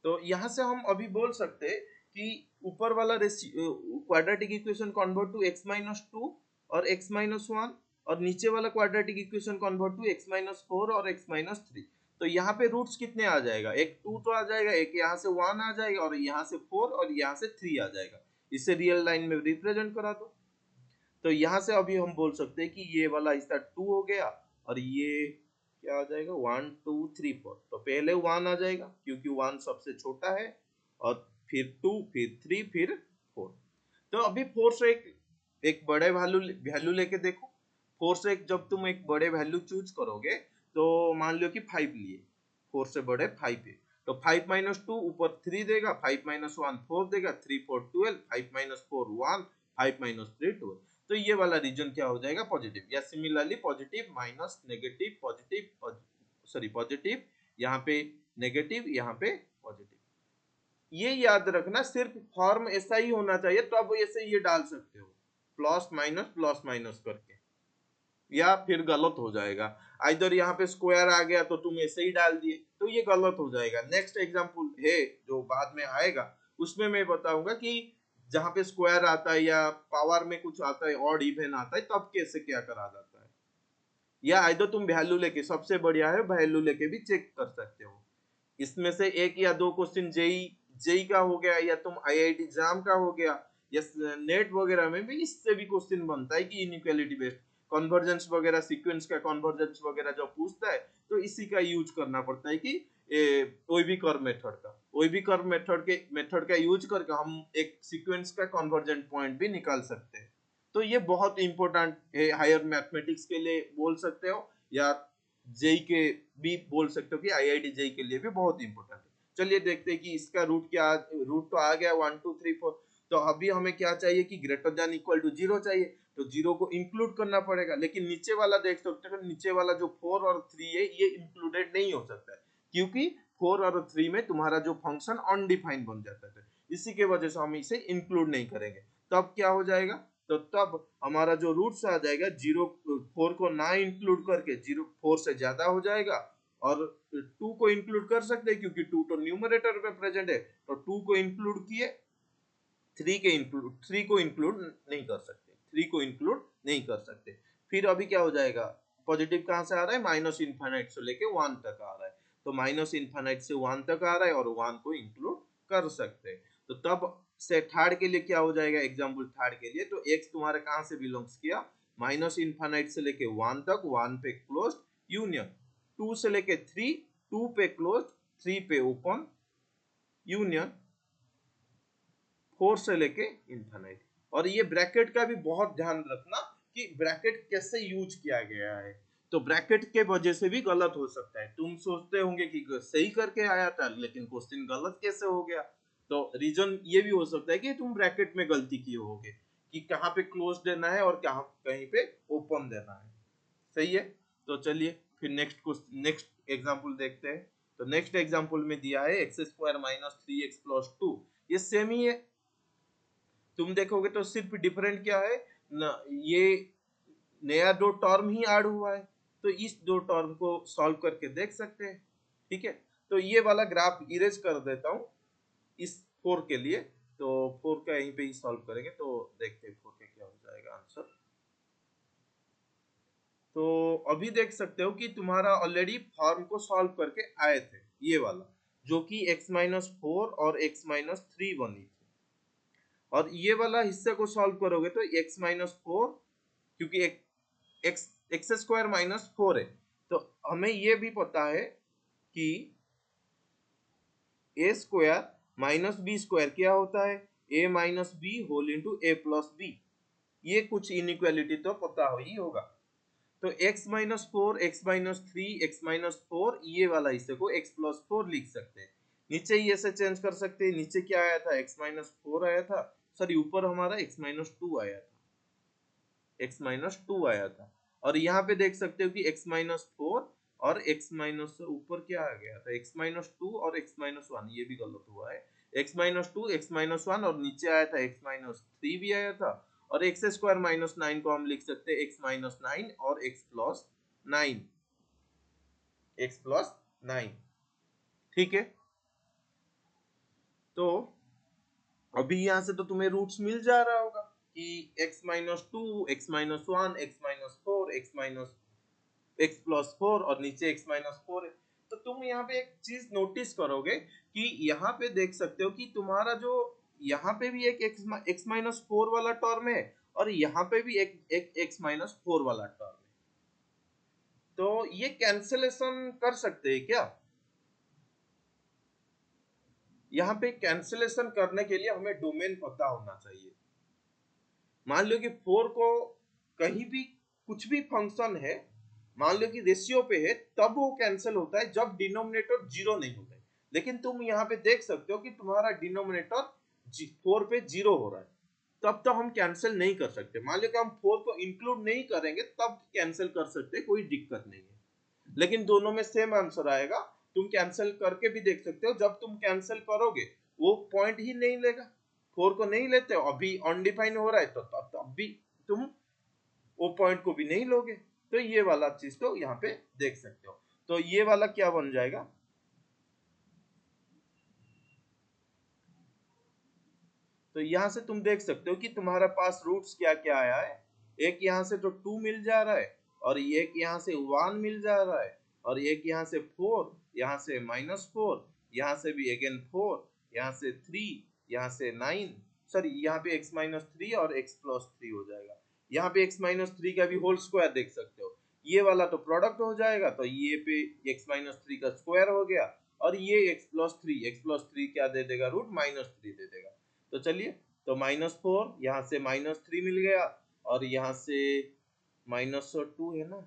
तो यहां से हम अभी बोल सकते हैं कि ऊपर वाला quadratic equation convert to x-2 और x-1, और नीचे वाला quadratic equation convert to x-4 और x-3। तो यहाँ पे रूट्स कितने आ जाएगा, एक 2 तो आ जाएगा, एक यहाँ से 1 आ जाएगा, और यहाँ से 4 और यहाँ से 3 आ जाएगा। इसे रियल लाइन में रिप्रेजेंट करा दो। तो यहाँ से अभी हम बोल सकते हैं कि ये वाला हिस्सा 2 हो गया, और ये क्या आ जाएगा 1 2 3 4। तो पहले 1 आ जाएगा क्योंकि 1 सबसे छोटा है, और फिर 2 फिर 3 फिर 4। तो अभी 4 से एक बड़े वैल्यू वैल्यू लेके देखो। 4 से जब तुम एक बड़े वैल्यू चूज करोगे, तो मान लो कि 5 लिए, 4 से बड़े 5 है, तो 5 माइनस 2 ऊपर 3 देगा, 5 माइनस 1 4 देगा, 3 4 12, 5 माइनस 4 1, 5 माइनस 3 12। तो ये वाला रीजन क्या हो जाएगा, पॉजिटिव। या similarly positive minus negative, positive sorry positive, यहाँ पे नेगेटिव, यहाँ पे पॉजिटिव। ये याद रखना, सिर्फ फॉर्म ऐसा ही होना चाहिए, तो आप ऐसे ये डाल सकते हो प्लस माइनस करके, या फिर गलत हो जाएगा। इधर यहाँ पे स्क्वायर आ गया तो तुम ऐसे ही डाल दिए, तो ये गलत हो जाएगा। नेक्स्ट एग्जांपल है जो बाद में आएगा, उसमें मैं बताऊंगा कि जहाँ पे स्क्वायर आता है या पावर में कुछ आता है, ऑड इवन आता है, तब कैसे क्या करा जाता है। या इधर तुम वैल्यू लेके, सबसे बढ़िया है वैल्यू लेके भी चेक कर सकते हो। इसमें से एक या दो क्वेश्चन जेई जेई का हो गया, या तुम आईआईटी एग्जाम का हो गया, या नेट वगैरह में भी इससे भी क्वेश्चन बनता है कि इनइक्वालिटी बेस्ड कन्वर्जेंस वगैरह, सीक्वेंस का कन्वर्जेंस वगैरह जो पूछता है, तो इसी का यूज करना पड़ता है कि ओईवी कर्व मेथड का, ओईवी कर्व मेथड का यूज करके हम एक सीक्वेंस का कन्वर्जेंट पॉइंट भी निकाल सकते हैं। तो ये बहुत इंपॉर्टेंट है, हायर मैथमेटिक्स के लिए बोल सकते हो, या जेई के भी बोल सकते हो कि आईआईटी जेई के लिए भी बहुत इंपॉर्टेंट है। चलिए देखते हैं कि इसका रूट क्या, रूट तो आ गया 1 2 3 4। तो अभी हमें क्या चाहिए कि ग्रेटर देन इक्वल टू 0 चाहिए, तो 0 को इंक्लूड करना पड़ेगा। लेकिन नीचे वाला देख सकते हो, नीचे वाला जो 4 और 3 है ये इंक्लूडेड नहीं हो सकता है, क्योंकि 4 और 3 में तुम्हारा जो फंक्शन अनडिफाइंड बन जाता है, इसी के वजह से हम इसे इंक्लूड नहीं करेंगे। तब क्या हो जाएगा, तो तब हमारा जो रूट्स आ जाएगा 0 4 को ना इंक्लूड करके 0 4 से ज्यादा हो जाएगा, और 2 को इंक्लूड कर सकते हैं क्योंकि 2 तो न्यूमरेटर में प्रेजेंट है, तो 2 को इंक्लूड किए, 3 को इंक्लूड नहीं कर सकते, 3 को इंक्लूड नहीं कर सकते। फिर अभी क्या हो जाएगा, पॉजिटिव कहां से आ रहा है, माइनस इनफाइनाइट से लेके 1 तक आ रहा है, तो माइनस इनफाइनाइट से 1 तक आ रहा है, और 1 को इंक्लूड कर सकते हैं। तो तब से थर्ड के लिए क्या हो जाएगा, एग्जाम्पल थर्ड के लिए, तो x तुम्हारा कहां से बिलोंग्स किया, माइनस इनफाइनाइट से लेके 1 तक, 1 पे क्लोज यूनियन, 2 से लेके 3, 2 पे क्लोज, 3 पे ओपन यूनियन, 4 से लेके इनफाइनाइट। और ये ब्रैकेट का भी बहुत ध्यान रखना कि ब्रैकेट कैसे यूज किया गया है, तो ब्रैकेट के वजह से भी गलत हो सकता है। तुम सोचते होंगे कि सही करके आया था, लेकिन क्वेश्चन गलत कैसे हो गया, तो रीजन ये भी हो सकता है कि तुम ब्रैकेट में गलती किए होगे कि कहाँ पे क्लोज देना है और कहाँ कहीं पे ओपन देना है। सही है, तो चलिए फिर नेक्स्ट एग्जांपल देखते हैं। तो नेक्स्ट एग्जांपल में दिया है x square minus 3x plus 2, ये सेम ही है। तुम देखोगे तो सिर्फ डिफरेंट क्या है ना, ये नया दो टर्म ही ऐड हुआ है, तो इस दो टर्म को सॉल्व करके देख सकते हैं। ठीक है, तो ये वाला ग्राफ इरेज कर देता हूं इस 4 के लिए, तो 4 का यहीं पे ही सॉल्व करेंगे, तो देखते हैं 4 का क्या हो जाएगा आंसर। तो अभी देख सकते हो कि तुम्हारा ऑलरेडी फॉर्म को सॉल्व करके आए थे, ये वाला जो कि x-4 और x-3 बनी थी, और ये वाला हिस्से को सॉल्व करोगे तो x-4, क्योंकि एक्स स्क्वायर माइनस 4 है, तो हमें ये भी पता है कि ए स्क्वायर माइनस बी स्क्वायर क्या होता है, ए माइनस बी होल इंटू ए प्लस बी। ये कुछ इनइक्वालिटी तो पता हो ही होगा। तो x-4, x-3, x-4, ये वाला हिस्से को x+4 लिख सकते हैं। नीचे ही ऐसे चेंज कर सकते हैं, नीचे क्या आया था, x-4 आया था, सॉरी ऊपर हमारा x-2 आया था, x-2 आया था। और यहाँ पे देख सकते हो कि x-4 और x- ऊपर क्या आ गया था, x-2 और x-1, ये भी गलत हुआ है, x-2 x-1, और नीचे आया था x-3 भी आया था, और एक्स स्क्वायर माइनस 9 को हम लिख सकते हैं x-9 और x+9। ठीक है, तो अभी यहां से तो तुम्हें रूट्स मिल जा रहा होगा कि x-2, x-1, x-4, x+4 और नीचे x-4 है। तो तुम यहाँ पे एक चीज नोटिस करोगे कि यहाँ पे देख सकते हो कि तुम्हारा जो यहाँ पे भी एक x-4 वाला टर्म है, और यहाँ पे भी एक x-4 वाला टर्म है, तो ये कैंसिलेशन कर सकते हैं क्या। यहाँ पे कैंसिलेशन करने के लिए हमें डोमेन पता होना चाहिए। मान लो कि 4 को कहीं भी कुछ भी फंक्शन है, मान लो कि रेशियो पे है, तब वो कैंसिल होता है जब डिनोमिनेटर 0 नहीं होता है। लेकिन तुम यहाँ पे देख सकते हो कि तुम्हारा डिनोमिनेटर 4 पे 0 हो रहा है, तब तो हम कैंसिल नहीं कर सकते। मान लो कि हम 4 को इंक्लूड नहीं करेंगे तब कैंसिल कर सकते, कोई दिक्कत नहीं है। लेकिन दोनों में सेम आंसर आएगा, तुम कैंसिल करके भी देख सकते हो। जब तुम कैंसिल करोगे वो पॉइंट ही नहीं लेगा, 4 को नहीं लेते हो, अभी अनडिफाइन हो रहा है, तो तब भी तुम वो पॉइंट को भी नहीं लोगे। तो ये वाला चीज तो यहाँ पे देख सकते हो। तो ये वाला क्या बन जाएगा, तो यहां से तुम देख सकते हो कि तुम्हारे पास रूट्स क्या क्या आया है। एक यहाँ से तो 2 मिल जा रहा है, और एक यहाँ से 1 मिल जा रहा है, और एक यहाँ से 4, यहाँ से -4, यहाँ से भी अगेन 4, यहाँ से 3, यहाँ से 9, सॉरी यहाँ पे x-3 और x+3 हो जाएगा। यहाँ पे x-3 का भी होल स्क्वायर देख सकते हो। ये वाला तो प्रोडक्ट हो जाएगा, तो ये पे x-3 का स्क्वायर हो गया, और ये x+3 क्या दे देगा, रूट -3 दे देगा। तो चलिए, तो -4 यहाँ से -3 मिल गया, और यहाँ से -2 है ना,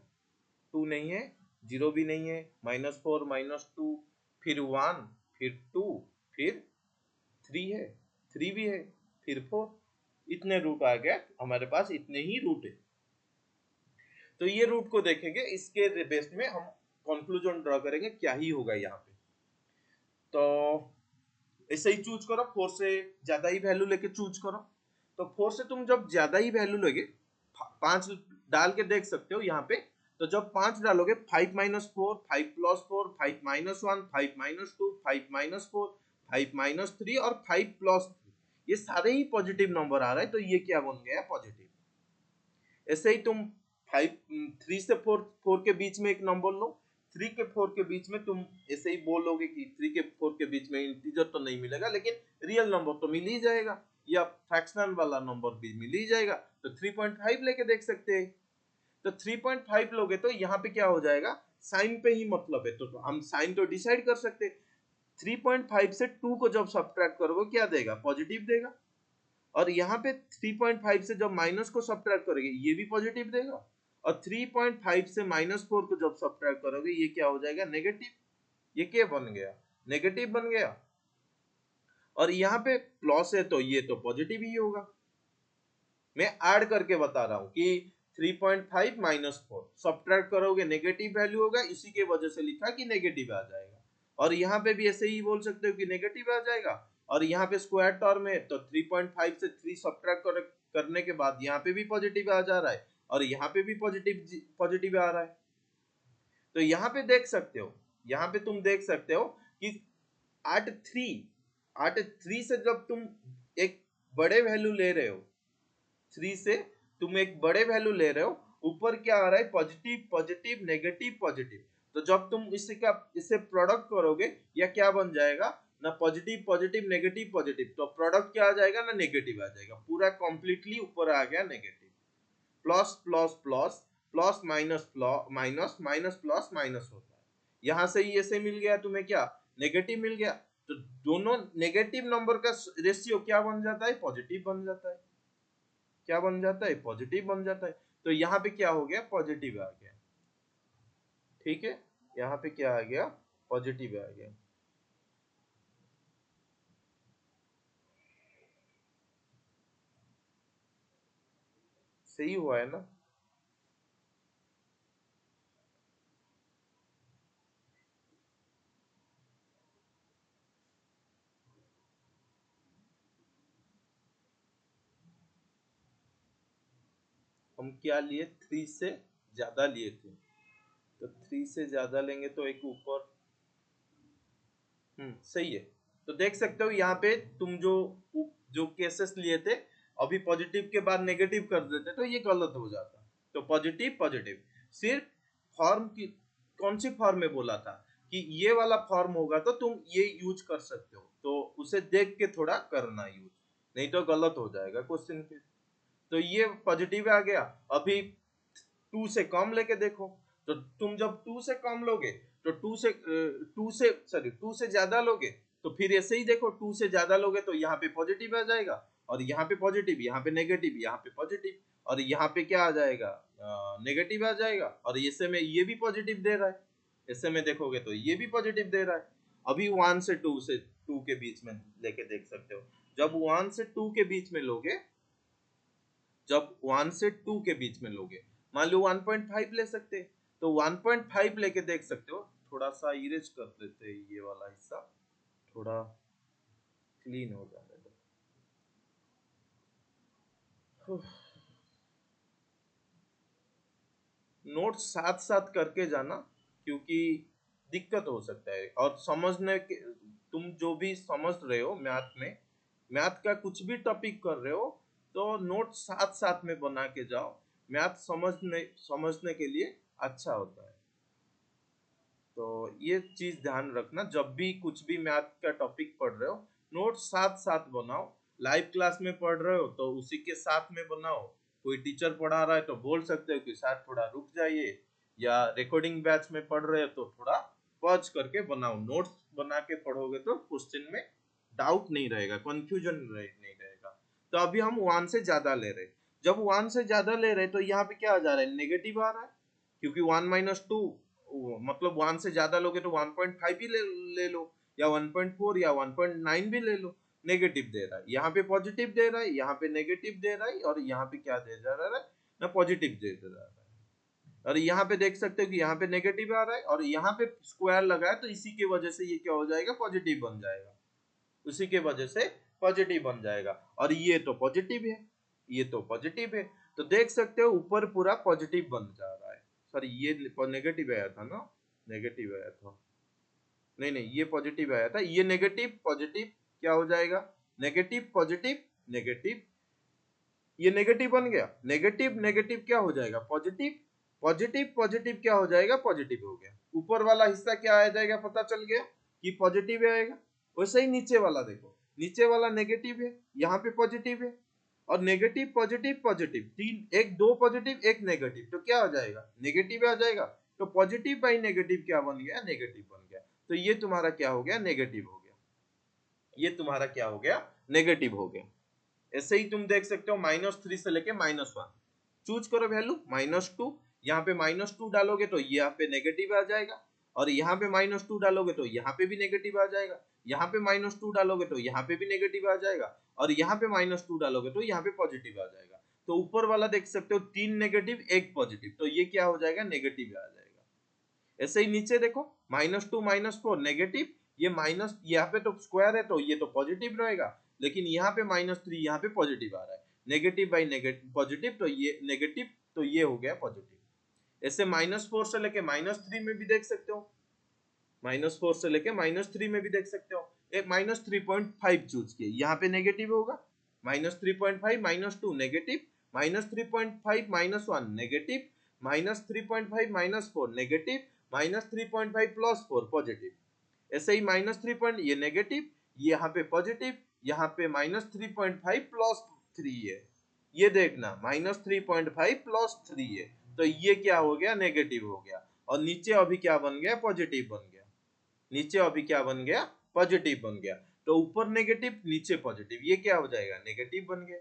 2 नहीं है, 0 भी नहीं है, -4 -2, फिर 1, फिर 2, फिर 3 है, 3 भी है, फिर 4, इतने रूट आ गया हमारे पास, इतने ही रूट है। तो ये रूट को देखेंगे, इसके बेस में हम कंक्लूजन ड्रॉ करेंगे क्या ही होगा यहाँ पे। तो ऐसे ही चूज करो, 4 से ज्यादा ही वैल्यू लेके चूज करो। तो 4 से तुम जब ज्यादा ही वैल्यू लोगे, 5 डाल के देख सकते हो यहाँ पे। तो जब 5 डालोगे, 5 -4, 5 +4, 5 -1, 5 -2, 5 -4, 5 -3 और 5 +3, ये सारे ही पॉजिटिव नंबर आ रहा है, तो ये क्या बन गया, पॉजिटिव। ऐसे ही तुम 3 से 4 के बीच में एक नंबर लो, 3 के 4 के बीच में तुम ऐसे ही बोलोगे कि 3 के 4 के बीच में इंटीजर तो नहीं मिलेगा, लेकिन रियल नंबर तो मिल ही जाएगा, या फ्रैक्शनल वाला नंबर भी मिल ही जाएगा। तो 3.5 लेके देख सकते हैं। तो 3.5 लोगे तो यहाँ पे क्या हो जाएगा, साइन पे ही मतलब है, तो हम साइन तो डिसाइड कर सकते हैं। 3.5 से 2 को जब सब्ट्रैक्ट करोगे क्या देगा, पॉजिटिव देगा। और यहाँ पे 3.5 से जब माइनस को सब्ट्रैक्ट करोगे ये भी पॉजिटिव देगा, और 3.5 से -4 को जब सब्ट्रैक्ट करोगे ये क्या हो जाएगा, नेगेटिव। ये क्या बन गया, नेगेटिव बन गया। और यहाँ पे प्लस है तो ये तो पॉजिटिव ही होगा। मैं ऐड करके बता रहा हूँ कि 3.5 -4 सब्ट्रैक्ट करोगे नेगेटिव वैल्यू होगा, इसी के वजह से लिखा कि नेगेटिव आ जाएगा। और यहाँ पे भी ऐसे ही बोल सकते हो कि नेगेटिव आ जाएगा। और यहाँ पे स्क्वायर टर्म है, तो 3.5 से 3 सब्ट्रैक्ट करने के बाद यहाँ पे भी पॉजिटिव आ जा रहा है, और यहाँ पे भी पॉजिटिव आ रहा है। तो यहाँ पे देख सकते हो, यहाँ पे तुम देख सकते हो कि 8 3 से जब तुम एक बड़े वैल्यू ले रहे हो, 3 से तुम एक बड़े वैल्यू ले रहे हो, ऊपर क्या आ रहा है, पॉजिटिव पॉजिटिव नेगेटिव पॉजिटिव। तो जब तुम इससे प्रोडक्ट करोगे, या क्या बन जाएगा ना, पॉजिटिव पॉजिटिव नेगेटिव पॉजिटिव, तो प्रोडक्ट क्या आ जाएगा ना, नेगेटिव आ जाएगा, पूरा कंप्लीटली ऊपर आ गया negative. Plus plus plus plus minus minus minus plus minus होता है। यहां से ही ऐसे मिल गया तुम्हें क्या, नेगेटिव मिल गया। तो दोनों नेगेटिव नंबर का रेशियो क्या बन जाता है, पॉजिटिव बन जाता है। क्या बन जाता है, पॉजिटिव बन जाता है। तो यहाँ पे क्या हो गया, पॉजिटिव आ गया। ठीक है, यहाँ पे क्या आ गया, पॉजिटिव आ गया। सही हुआ है ना। हम क्या लिए, 3 से ज्यादा लिए थे, तो 3 से ज्यादा लेंगे तो एक ऊपर, सही है। तो देख सकते हो यहाँ पे तुम जो केसेस लिए थे, अभी पॉजिटिव के बाद नेगेटिव कर देते तो ये गलत हो जाता। तो पॉजिटिव पॉजिटिव, सिर्फ फॉर्म की, कौन सी फॉर्म में बोला था कि ये वाला फॉर्म होगा तो तुम ये यूज कर सकते हो, तो उसे देख के थोड़ा करना यूज, नहीं तो गलत हो जाएगा क्वेश्चन के। तो ये पॉजिटिव आ गया। अभी 2 से कम लेके देखो, तो तुम जब 2 से कम लोगे, तो 2 से ज्यादा लोगे, तो फिर ऐसे ही देखो, 2 से ज्यादा लोगे तो यहाँ पे पॉजिटिव आ जाएगा, और यहाँ पे पॉजिटिव, यहाँ पे नेगेटिव, यहाँ पे पॉजिटिव, और यहाँ पे क्या आ जाएगा, नेगेटिव आ जाएगा। और ऐसे में ये भी पॉजिटिव दे रहा है, ऐसे में देखोगे तो ये भी पॉजिटिव दे रहा है। अभी 1 से 2 के बीच में लेके देख सकते हो। जब 1 से 2 के बीच में लोगे, जब 1 से 2 के बीच में लोगे, मान लो 1.5 ले सकते हैं, तो 1.5 लेके देख सकते हो। थोड़ा सा इरेज कर देते हैं ये वाला हिस्सा, थोड़ा क्लीन हो जाने दो। नोट साथ साथ करके जाना, क्योंकि दिक्कत हो सकता है। और समझने के, तुम जो भी समझ रहे हो मैथ में, मैथ का कुछ भी टॉपिक कर रहे हो, तो नोट साथ साथ में बना के जाओ। मैथ समझने के लिए अच्छा होता है। तो ये चीज ध्यान रखना, जब भी कुछ भी मैथ का टॉपिक पढ़ रहे हो, नोट साथ साथ बनाओ। लाइव क्लास में पढ़ रहे हो तो उसी के साथ में बनाओ। कोई टीचर पढ़ा रहा है तो बोल सकते हो कि सर थोड़ा रुक जाइए, या रिकॉर्डिंग बैच में पढ़ रहे हो तो थोड़ा पॉज करके बनाओ। नोट्स बना के पढ़ोगे तो क्वेश्चन में डाउट नहीं रहेगा, कंफ्यूजन नहीं रहेगा। तो अभी हम 1 से ज्यादा ले रहे, जब 1 से ज्यादा ले रहे तो यहाँ पे क्या आ जा रहा है, नेगेटिव आ रहा है, क्योंकि 1 - 2, मतलब 1 से ज्यादा लोगे तो 1.5 भी ले लो, या 1.4 या 1.9 भी ले लो। नेगेटिव दे रहा है, यहाँ पे पॉजिटिव दे रहा है, यहाँ पे नेगेटिव दे रहा है, और यहाँ पे क्या दे जा रहा है ना, पॉजिटिव दे रहा है। और यहाँ पे देख सकते हो कि यहाँ पे नेगेटिव आ रहा है, और यहाँ पे स्क्वायर लगा है, तो इसी की वजह से ये क्या हो जाएगा, पॉजिटिव बन जाएगा। उसी के वजह से पॉजिटिव बन जाएगा। और ये तो पॉजिटिव है, ये तो पॉजिटिव है, तो देख सकते हो ऊपर पूरा पॉजिटिव बन जा रहा है। सॉरी, ये नेगेटिव आया था ना, नेगेटिव आया था, नहीं नहीं, ये पॉजिटिव आया था, ये नेगेटिव पॉजिटिव क्या हो जाएगा, नेगेटिव पॉजिटिव नेगेटिव, ये नेगेटिव बन गया, नेगेटिव नेगेटिव क्या हो जाएगा, पॉजिटिव, पॉजिटिव पॉजिटिव क्या हो जाएगा, पॉजिटिव हो गया। ऊपर वाला हिस्सा क्या आ जाएगा, पता चल गया कि पॉजिटिव आएगा। वैसे ही नीचे वाला देखो, नीचे वाला नेगेटिव है, यहाँ पे पॉजिटिव है, और नेगेटिव पॉजिटिव पॉजिटिव, तीन, एक दो पॉजिटिव एक नेगेटिव, तो क्या हो जाएगा, नेगेटिव आ जाएगा। तो पॉजिटिव बाई नेगेटिव क्या बन गया, नेगेटिव बन गया। तो ये तुम्हारा क्या हो गया, नेगेटिव हो गया। ये तुम्हारा क्या हो गया, नेगेटिव हो गया। ऐसे ही तुम देख सकते हो -3 से लेके -1, चूज करो वैल्यू -2, यहाँ पे -2 डालोगे तो यहाँ पे नेगेटिव आ जाएगा, और यहाँ पे -2 डालोगे तो यहाँ पे भी नेगेटिव आ जाएगा, यहाँ पे -2 डालोगे तो यहाँ पे भी नेगेटिव आ जाएगा, और यहाँ पे -2 डालोगे तो यहाँ पे पॉजिटिव आ जाएगा। तो ऊपर वाला देख सकते हो 3 नेगेटिव 1 पॉजिटिव, तो ये क्या हो जाएगा, नेगेटिव आ जाएगा। ऐसे ही नीचे देखो, -2 -4 नेगेटिव, ये माइनस, यहाँ पे तो स्क्वायर है तो ये तो पॉजिटिव रहेगा, लेकिन यहाँ पे -3 यहाँ पे पॉजिटिव आ रहा है, नेगेटिव बाई नेगेटिव पॉजिटिव, तो ये नेगेटिव, तो ये हो गया पॉजिटिव। ऐसे -4 से लेके -3 में भी देख सकते हो, -4 से लेके -3 में भी देख सकते हो। एक -3.5 चूज किए, यहाँ पे नेगेटिव होगा, -3.5 -2 नेगेटिव, -3.5 -1 नेगेटिव, -3.5 -4 नेगेटिव, -3.5 +4 पॉजिटिव। ऐसे ही -3 पॉइंट, ये नेगेटिव, यहाँ पे पॉजिटिव, यहाँ पे -3.5 +3 है, ये देखना -3.5 +3 है, तो ये क्या हो गया, नेगेटिव हो गया। और नीचे अभी क्या बन गया, पॉजिटिव बन गया, नीचे अभी क्या बन गया, पॉजिटिव बन गया। तो ऊपर नेगेटिव नीचे पॉजिटिव, ये क्या हो जाएगा, नेगेटिव बन गया।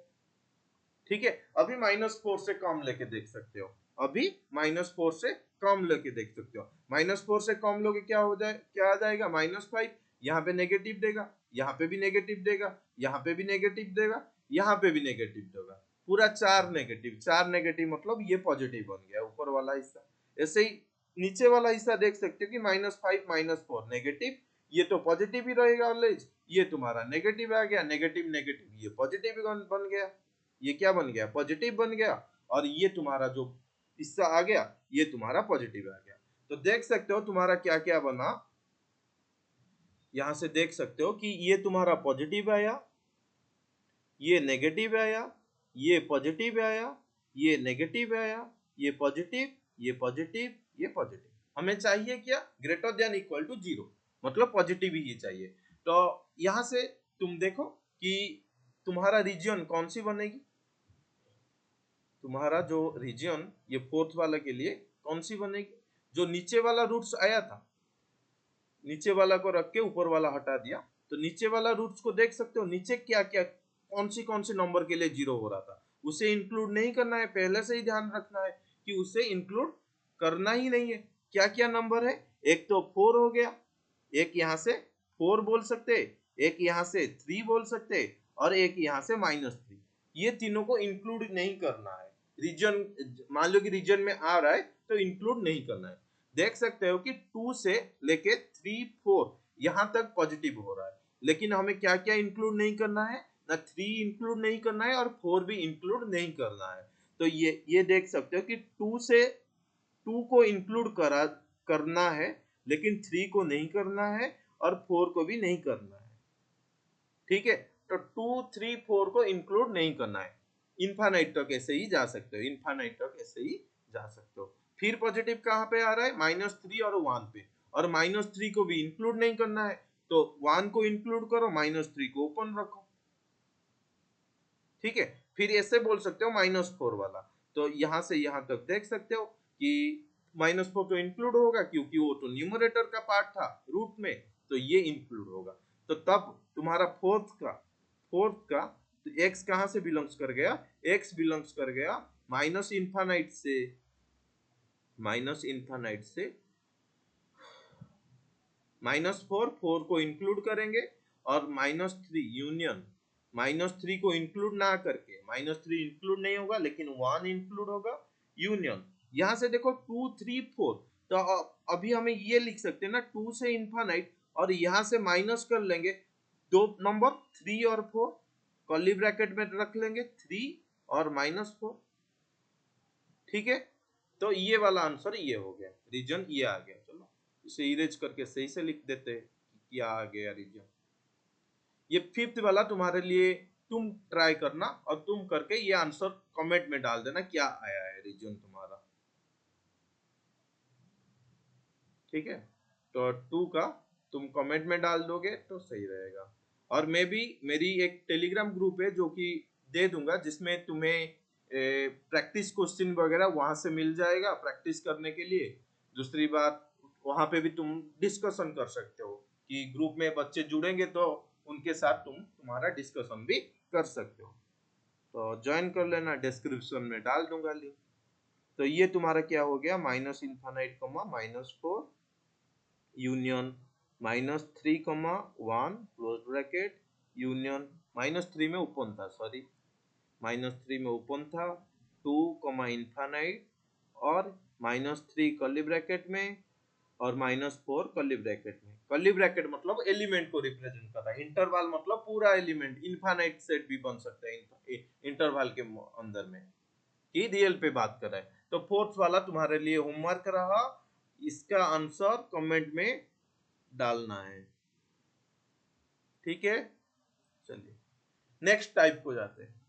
ठीक है, अभी -4 से कम लेके देख सकते हो, अभी -4 से कम लेके देख सकते हो। -4 से कम लोगे क्या हो जाए, क्या आ जाएगा, -5, यहाँ पे नेगेटिव देगा, यहाँ पे भी नेगेटिव देगा, यहाँ पे भी नेगेटिव देगा, यहाँ पे भी नेगेटिव देगा, पूरा 4 नेगेटिव, 4 नेगेटिव, मतलब ये पॉजिटिव बन गया ऊपर वाला हिस्सा। ऐसे ही नीचे वाला हिस्सा देख सकते हो कि -5 -4 नेगेटिव, ये तो पॉजिटिव ही रहेगा ऑलवेज, ये तुम्हारा नेगेटिव आ गया, नेगेटिव नेगेटिव, ये पॉजिटिव बन गया, ये क्या बन गया, पॉजिटिव बन गया। और ये तुम्हारा जो हिस्सा आ गया, ये तुम्हारा पॉजिटिव आ गया। तो देख सकते हो तुम्हारा क्या क्या बना, यहां से देख सकते हो कि ये तुम्हारा पॉजिटिव आया, ये नेगेटिव आया, ये पॉजिटिव आया, ये नेगेटिव आया, ये पॉजिटिव, ये पॉजिटिव, ये पॉजिटिव। हमें चाहिए क्या, ग्रेटर देन इक्वल टू 0, मतलब पॉजिटिव ही चाहिए। तो यहां से तुम देखो कि तुम्हारा रीजन कौन सी बनेगी, तुम्हारा जो रीजन ये फोर्थ वाला के लिए कौन सी बनेगी, जो नीचे वाला रूट्स आया था, नीचे वाला को रख के ऊपर वाला हटा दिया, तो नीचे वाला रूट्स को देख सकते हो, नीचे क्या क्या कौन सी नंबर के लिए 0 हो रहा था, उसे इंक्लूड नहीं करना है, पहले से ही ध्यान रखना है कि उसे इंक्लूड करना ही नहीं है। क्या क्या नंबर है, एक तो 4 हो गया, एक यहाँ से 4 बोल सकते, एक यहाँ से 3 बोल सकते और एक यहाँ से -3। ये तीनों को इंक्लूड नहीं करना है। रीजन मान लो कि रीजन में आ रहा है तो इंक्लूड नहीं करना है। देख सकते हो कि 2 से लेके 3 4 यहाँ तक पॉजिटिव हो रहा है, लेकिन हमें क्या क्या इंक्लूड नहीं करना है, ना 3 इंक्लूड नहीं करना है और 4 भी इंक्लूड नहीं करना है। तो ये देख सकते हो कि 2 से 2 को इंक्लूड करना है, लेकिन 3 को नहीं करना है और 4 को भी नहीं करना है। ठीक है, तो 2 3 4 को इंक्लूड नहीं करना है। इनफाइनाइट तक ऐसे ही जा सकते हो, इनफाइनाइट तक ऐसे ही जा सकते हो। फिर पॉजिटिव कहाँ पे आ रहा है, -3 और 1 पे, और -3 को भी इंक्लूड नहीं करना है, तो 1 को इंक्लूड करो, -3 को ओपन रखो। ठीक है, फिर ऐसे बोल सकते हो -4 वाला, तो यहां से यहां तक देख सकते हो कि -4 तो इंक्लूड होगा क्योंकि वो तो न्यूमरेटर का पार्ट था रूट में, तो ये इंक्लूड होगा। तो तब तुम्हारा फोर्थ का तो x कहां से बिलोंग्स कर गया, x बिलोंग्स कर गया माइनस इन्फानाइट से -4 को इंक्लूड करेंगे और -3 यूनियन -3 को इंक्लूड ना करके, -3 इंक्लूड नहीं होगा लेकिन 1 इंक्लूड होगा, यूनियन यहां से देखो 2 3 4, तो अभी हमें ये लिख सकते हैं ना 2 से इनफाइनाइट, और यहां से माइनस कर लेंगे दो नंबर 3 और 4, कर्ली ब्रैकेट में रख लेंगे 3 और -4। ठीक है, तो ये वाला आंसर ये हो गया, रीजन ये आ गया। चलो इसे इरेज करके सही से लिख देते हैं क्या आ गया रीजन। ये फिफ्थ वाला तुम्हारे लिए, तुम ट्राई करना और तुम करके ये आंसर कमेंट में डाल देना क्या आया है रीजन तुम्हारा। ठीक है, तो 2 का तुम कमेंट में डाल दोगे तो सही रहेगा। और मैं भी, मेरी एक टेलीग्राम ग्रुप है जो कि दे दूंगा, जिसमें तुम्हें प्रैक्टिस क्वेश्चन वगैरह वहां से मिल जाएगा प्रैक्टिस करने के लिए। दूसरी बात, वहां पे भी तुम डिस्कशन कर सकते हो कि ग्रुप में बच्चे जुड़ेंगे तो उनके साथ तुम्हारा डिस्कशन भी कर सकते हो। तो ज्वाइन कर लेना, डिस्क्रिप्शन में डाल दूंगा लिंक। तो ये तुम्हारा क्या हो गया, -infinite -4 union -3 1 close bracket union -3 में ओपन था, सॉरी -3 में ओपन था, 2 इनफाइनाइट और -3 कर्ली ब्रैकेट में और -4 कर्ली ब्रैकेट में। कर्ली ब्रैकेट मतलब एलिमेंट को रिप्रेजेंट कर रहा है, इंटरवल मतलब पूरा एलिमेंट, इनफाइनाइट सेट भी बन सकता है इंटरवल के अंदर में, कि रियल पे बात कर रहा है। तो फोर्थ वाला तुम्हारे लिए होमवर्क रहा, इसका आंसर कमेंट में डालना है। ठीक है, चलिए नेक्स्ट टाइप को जाते हैं।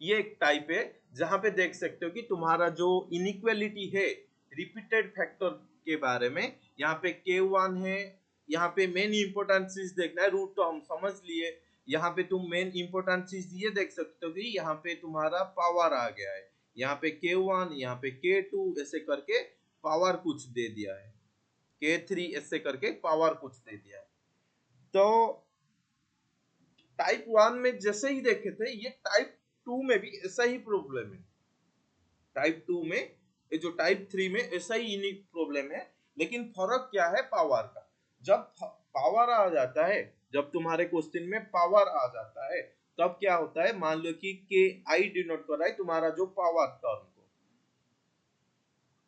ये एक टाइप है जहां पे देख सकते हो कि तुम्हारा जो इनइक्वालिटी है रिपीटेड फैक्टर के बारे में, यहाँ पे K1 है, यहाँ पे मेन इंपॉर्टेंट चीज देखना है, रूट तो हम समझ लिए, यहाँ पे तुम मेन इंपॉर्टेंट चीज ये देख सकते हो कि यहाँ पे तुम्हारा पावर आ गया है, यहाँ पे K1 यहाँ पे K2 ऐसे करके पावर कुछ दे दिया है, K3 ऐसे करके पावर कुछ दे दिया है। तो टाइप 1 में जैसे ही देखे थे, ये टाइप 2 में भी ऐसा ही प्रॉब्लम है। टाइप 2 में, ये जो टाइप 3 में ऐसा ही यूनिक प्रॉब्लम है, लेकिन फर्क क्या है पावर का। जब पावर आ जाता है, जब तुम्हारे क्वेश्चन में पावर आ जाता है, तब क्या होता है, मान लो कि के आई डिनोट कर रहा है तुम्हारा जो पावर टर्म को,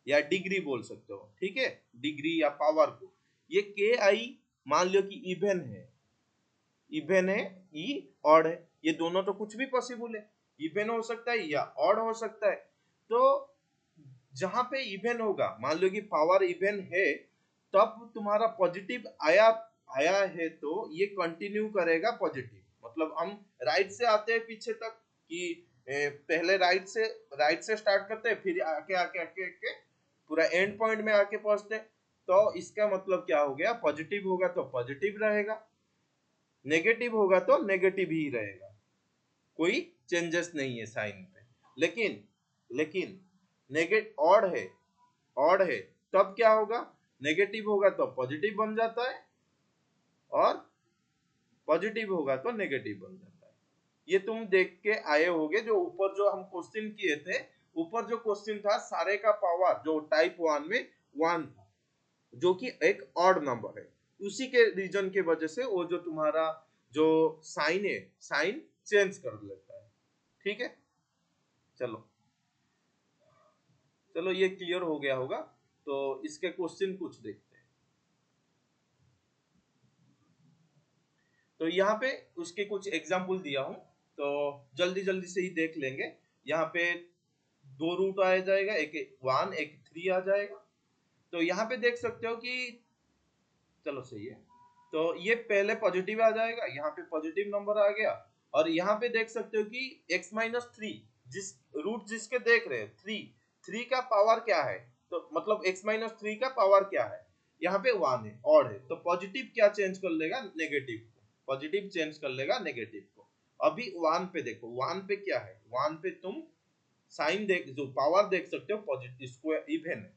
या डिग्री बोल सकते हो, ठीक है, डिग्री या पावर को। ये के आई मान लो कि इवन है, इवन है, ई ऑड है, ये दोनों तो कुछ भी पॉसिबल है, इवन हो सकता है या ऑड हो सकता है। तो जहां पे इवन होगा, मान लो कि पावर इवन है, तब तुम्हारा पॉजिटिव आया आया है तो ये कंटिन्यू करेगा पॉजिटिव, मतलब हम राइट से आते हैं पीछे तक, कि पहले राइट से स्टार्ट करते हैं, फिर आके आके आके आके पूरा एंड पॉइंट में आके पहुंचते हैं। तो इसका मतलब क्या हो गया, पॉजिटिव होगा तो पॉजिटिव रहेगा, नेगेटिव होगा तो नेगेटिव ही रहेगा, कोई चेंजेस नहीं है साइन पे। लेकिन लेकिन नेगेटिव ऑड है तब क्या होगा, नेगेटिव होगा तो पॉजिटिव बन जाता है और पॉजिटिव होगा तो नेगेटिव बन जाता है। ये तुम देख के आए होगे, जो ऊपर जो हम क्वेश्चन किए थे, ऊपर जो क्वेश्चन था सारे का पावर जो टाइप 1 में 1 था, जो कि एक ऑड नंबर है, उसी के रीजन के वजह से वो जो तुम्हारा जो साइन है, साइन चेंज कर लेता है। ठीक है, चलो चलो ये क्लियर हो गया होगा। तो इसके क्वेश्चन कुछ देखते हैं। तो यहाँ पे उसके कुछ एग्जाम्पल दिया हूं, तो जल्दी जल्दी से ही देख लेंगे। यहाँ पे दो रूट आ जाएगा, एक 1 एक 3 आ जाएगा। तो यहाँ पे देख सकते हो कि चलो सही है, तो ये पहले पॉजिटिव आ जाएगा, यहाँ पे पॉजिटिव नंबर आ गया। और यहाँ पे देख सकते हो कि x-3 जिस रूट जिसके देख रहे हैं 3 का पावर क्या है, तो मतलब x-3 का पावर क्या है, यहाँ पे 1 है, ऑड है, तो पॉजिटिव क्या चेंज कर लेगा, नेगेटिव को, पॉजिटिव चेंज कर लेगा नेगेटिव को। अभी 1 पे देखो, 1 पे क्या है, 1 पे तुम साइन देख, जो पावर देख सकते हो पॉजिटिव स्क्वायर इवन है,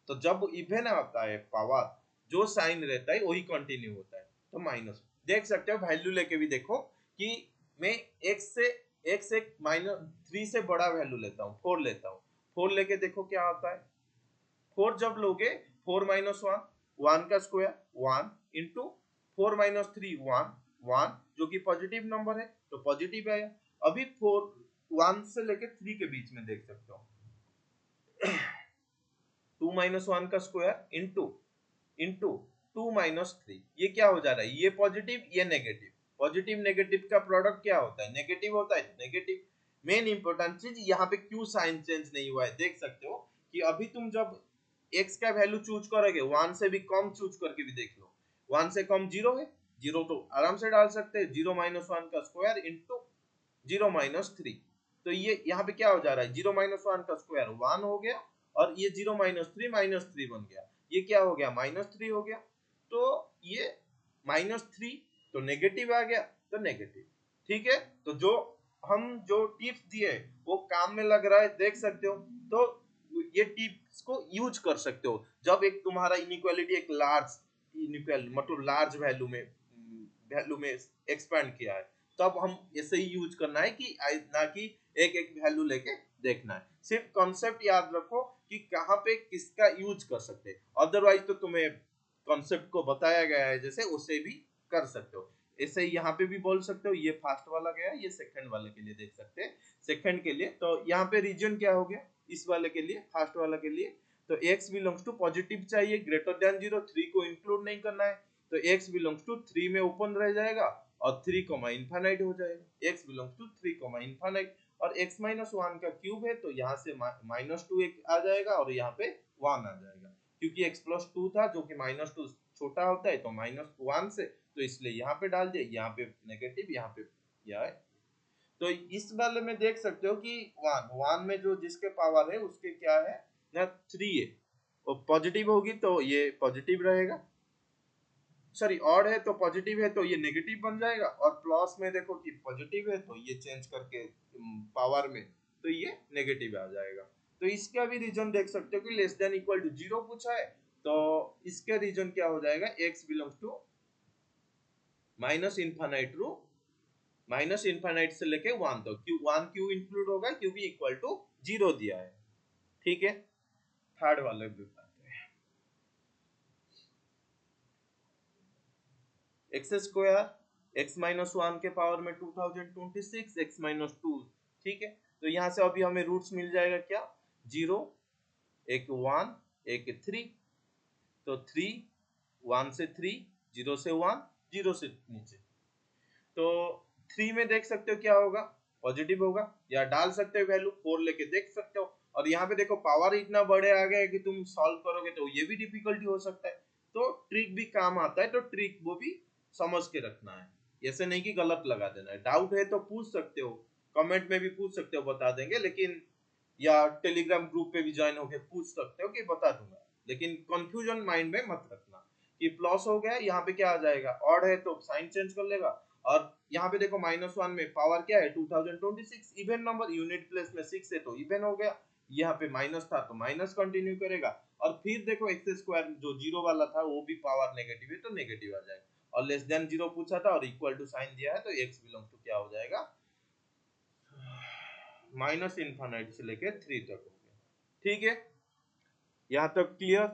तो जब इवन आता है पावर, जो साइन रहता है वही कंटिन्यू होता है। तो माइनस देख सकते हो, वैल्यू लेके भी देखो कि मैं x से -3 से बड़ा वैल्यू लेता हूँ, 4 लेता हूँ, 4 लेके देखो क्या आता है। 4 जब लोगे, 4 माइनस 1, 1 का स्क्वायर 1 इंटू 4 माइनस 3 1 1, जो कि पॉजिटिव नंबर है तो पॉजिटिव आया। अभी 4 1 से लेके 3 के बीच में देख सकते हो 2 माइनस 1 का स्क्वायर इंटू 2 माइनस 3, ये क्या हो जा रहा है, ये पॉजिटिव ये नेगेटिव, पॉजिटिव नेगेटिव का प्रोडक्ट क्या होता है, नेगेटिव होता है, नेगेटिव। मेन इंपॉर्टेंट चीज यहाँ पे क्यों साइन चेंज नहीं हुआ है, देख सकते हो कि अभी तुम जब x का वैल्यू चूज करोगे, 1 से भी कम चूज करके भी देख लो, 1 से कम 0 है, 0 तो आराम से डाल सकते हैं, 0 माइनस 1 का स्क्वायर इंटू 0 माइनस 3, तो ये यहाँ पे क्या हो जा रहा है, 0 माइनस 1 का स्क्वायर 1 हो गया, और ये 0 माइनस 3 बन गया, ये क्या हो गया, -3 हो गया। तो ये -3 तो नेगेटिव आ गया, तो नेगेटिव। ठीक है, तो जो हम जो टिप्स दिए वो काम में लग रहा है, देख सकते हो। तो ये टिप्स को यूज कर सकते हो जब एक तुम्हारा इनइक्वालिटी एक लार्ज इनइक्वल मतलब लार्ज वैल्यू में एक्सपेंड किया है, तब हम ऐसे ही यूज करना है कि ना कि एक एक वैल्यू लेके देखना है। सिर्फ कॉन्सेप्ट याद रखो कि कहाँ पे किसका यूज कर सकते हैं, अदरवाइज तो तुम्हें कॉन्सेप्ट को बताया गया है जैसे उसे भी कर सकते हो। ऐसे ही यहाँ पे भी बोल सकते हो, ये फर्स्ट वाला गया, ये सेकंड वाले के लिए देख सकते हैं, सेकंड के लिए तो यहाँ पे रीजन क्या हो गया इस वाले के लिए, फर्स्ट वाला के लिए, तो x बिलोंग्स टू पॉजिटिव चाहिए, ग्रेटर देन 0, 3 को इंक्लूड नहीं करना है, तो x बिलोंग्स टू 3 में ओपन रह जाएगा और 3 इनफाइनाइट हो जाएगा, x बिलोंग्स टू 3 इनफाइनाइट, और x माइनस 1 का क्यूब है तो यहाँ से -2 एक आ जाएगा और यहाँ पे 1 आ जाएगा, क्योंकि x प्लस 2 था जो कि -2 छोटा होता है तो -1 से, तो इसलिए यहाँ पे डाल दिया, यहाँ पे नेगेटिव, यहाँ पे यह है। तो इस वाले में देख सकते हो कि 1 में जो जिसके पावर है उसके क्या है ना 3 है, और पॉजिटिव होगी तो ये पॉजिटिव रहेगा, सॉरी ऑड है तो पॉजिटिव है तो ये नेगेटिव बन जाएगा, और प्लस में देखो कि पॉजिटिव है तो ये चेंज करके पावर में तो ये नेगेटिव आ जाएगा। तो इसका भी रीजन देख सकते हो कि लेस देन इक्वल टू 0 पूछा है, तो इसका रीजन क्या हो जाएगा, x belongs to minus infinite रू माइनस इनफाइनाइट से लेके 1 तक, क्यों 1 क्यों इंक्लूड होगा, क्योंकि इक्वल टू 0 दिया है। ठीक है, थर्ड वाले भी बताते हैं, एक्स स्क्वायर x माइनस 1 के पावर में 2026 x माइनस 2। ठीक है, तो यहाँ से अभी हमें रूट्स मिल जाएगा क्या, 0 एक 1 एक 3, तो 3 1 से 3 0 से 1 0 से नीचे, तो 3 में देख सकते हो क्या होगा, पॉजिटिव होगा, या डाल सकते हो वैल्यू 4 लेके देख सकते हो। और यहाँ पे देखो पावर इतना बड़े आ गया है कि तुम सॉल्व करोगे तो ये भी डिफिकल्टी हो सकता है, तो ट्रिक भी काम आता है, तो ट्रिक वो भी समझ के रखना है, ऐसे नहीं कि गलत लगा देना है। डाउट है तो पूछ सकते हो, कमेंट में भी पूछ सकते हो, बता देंगे, लेकिन या टेलीग्राम ग्रुप पे भी ज्वाइन होके पूछ सकते हो कि बता दूंगा, लेकिन कंफ्यूजन माइंड में मत रखना कि प्लस हो गया, यहाँ पे क्या आ जाएगा, ऑड है तो साइन चेंज कर लेगा, और यहाँ पे देखो -1 में पावर क्या है 2026, इवन नंबर, यूनिट प्लेस में 6 है तो इवन हो गया, यहाँ पे माइनस था तो माइनस कंटिन्यू करेगा, और फिर देखो एक्स स्क्वायर जो 0 वाला था वो भी पावर नेगेटिव है तो नेगेटिव आ जाएगा, और लेस देन 0 पूछा था और इक्वल टू साइन दिया है तो x बिलोंग्स टू क्या हो जाएगा, माइनस इनफाइनाइट से लेके 3 तक हो गया। ठीक है, यहाँ तक क्लियर,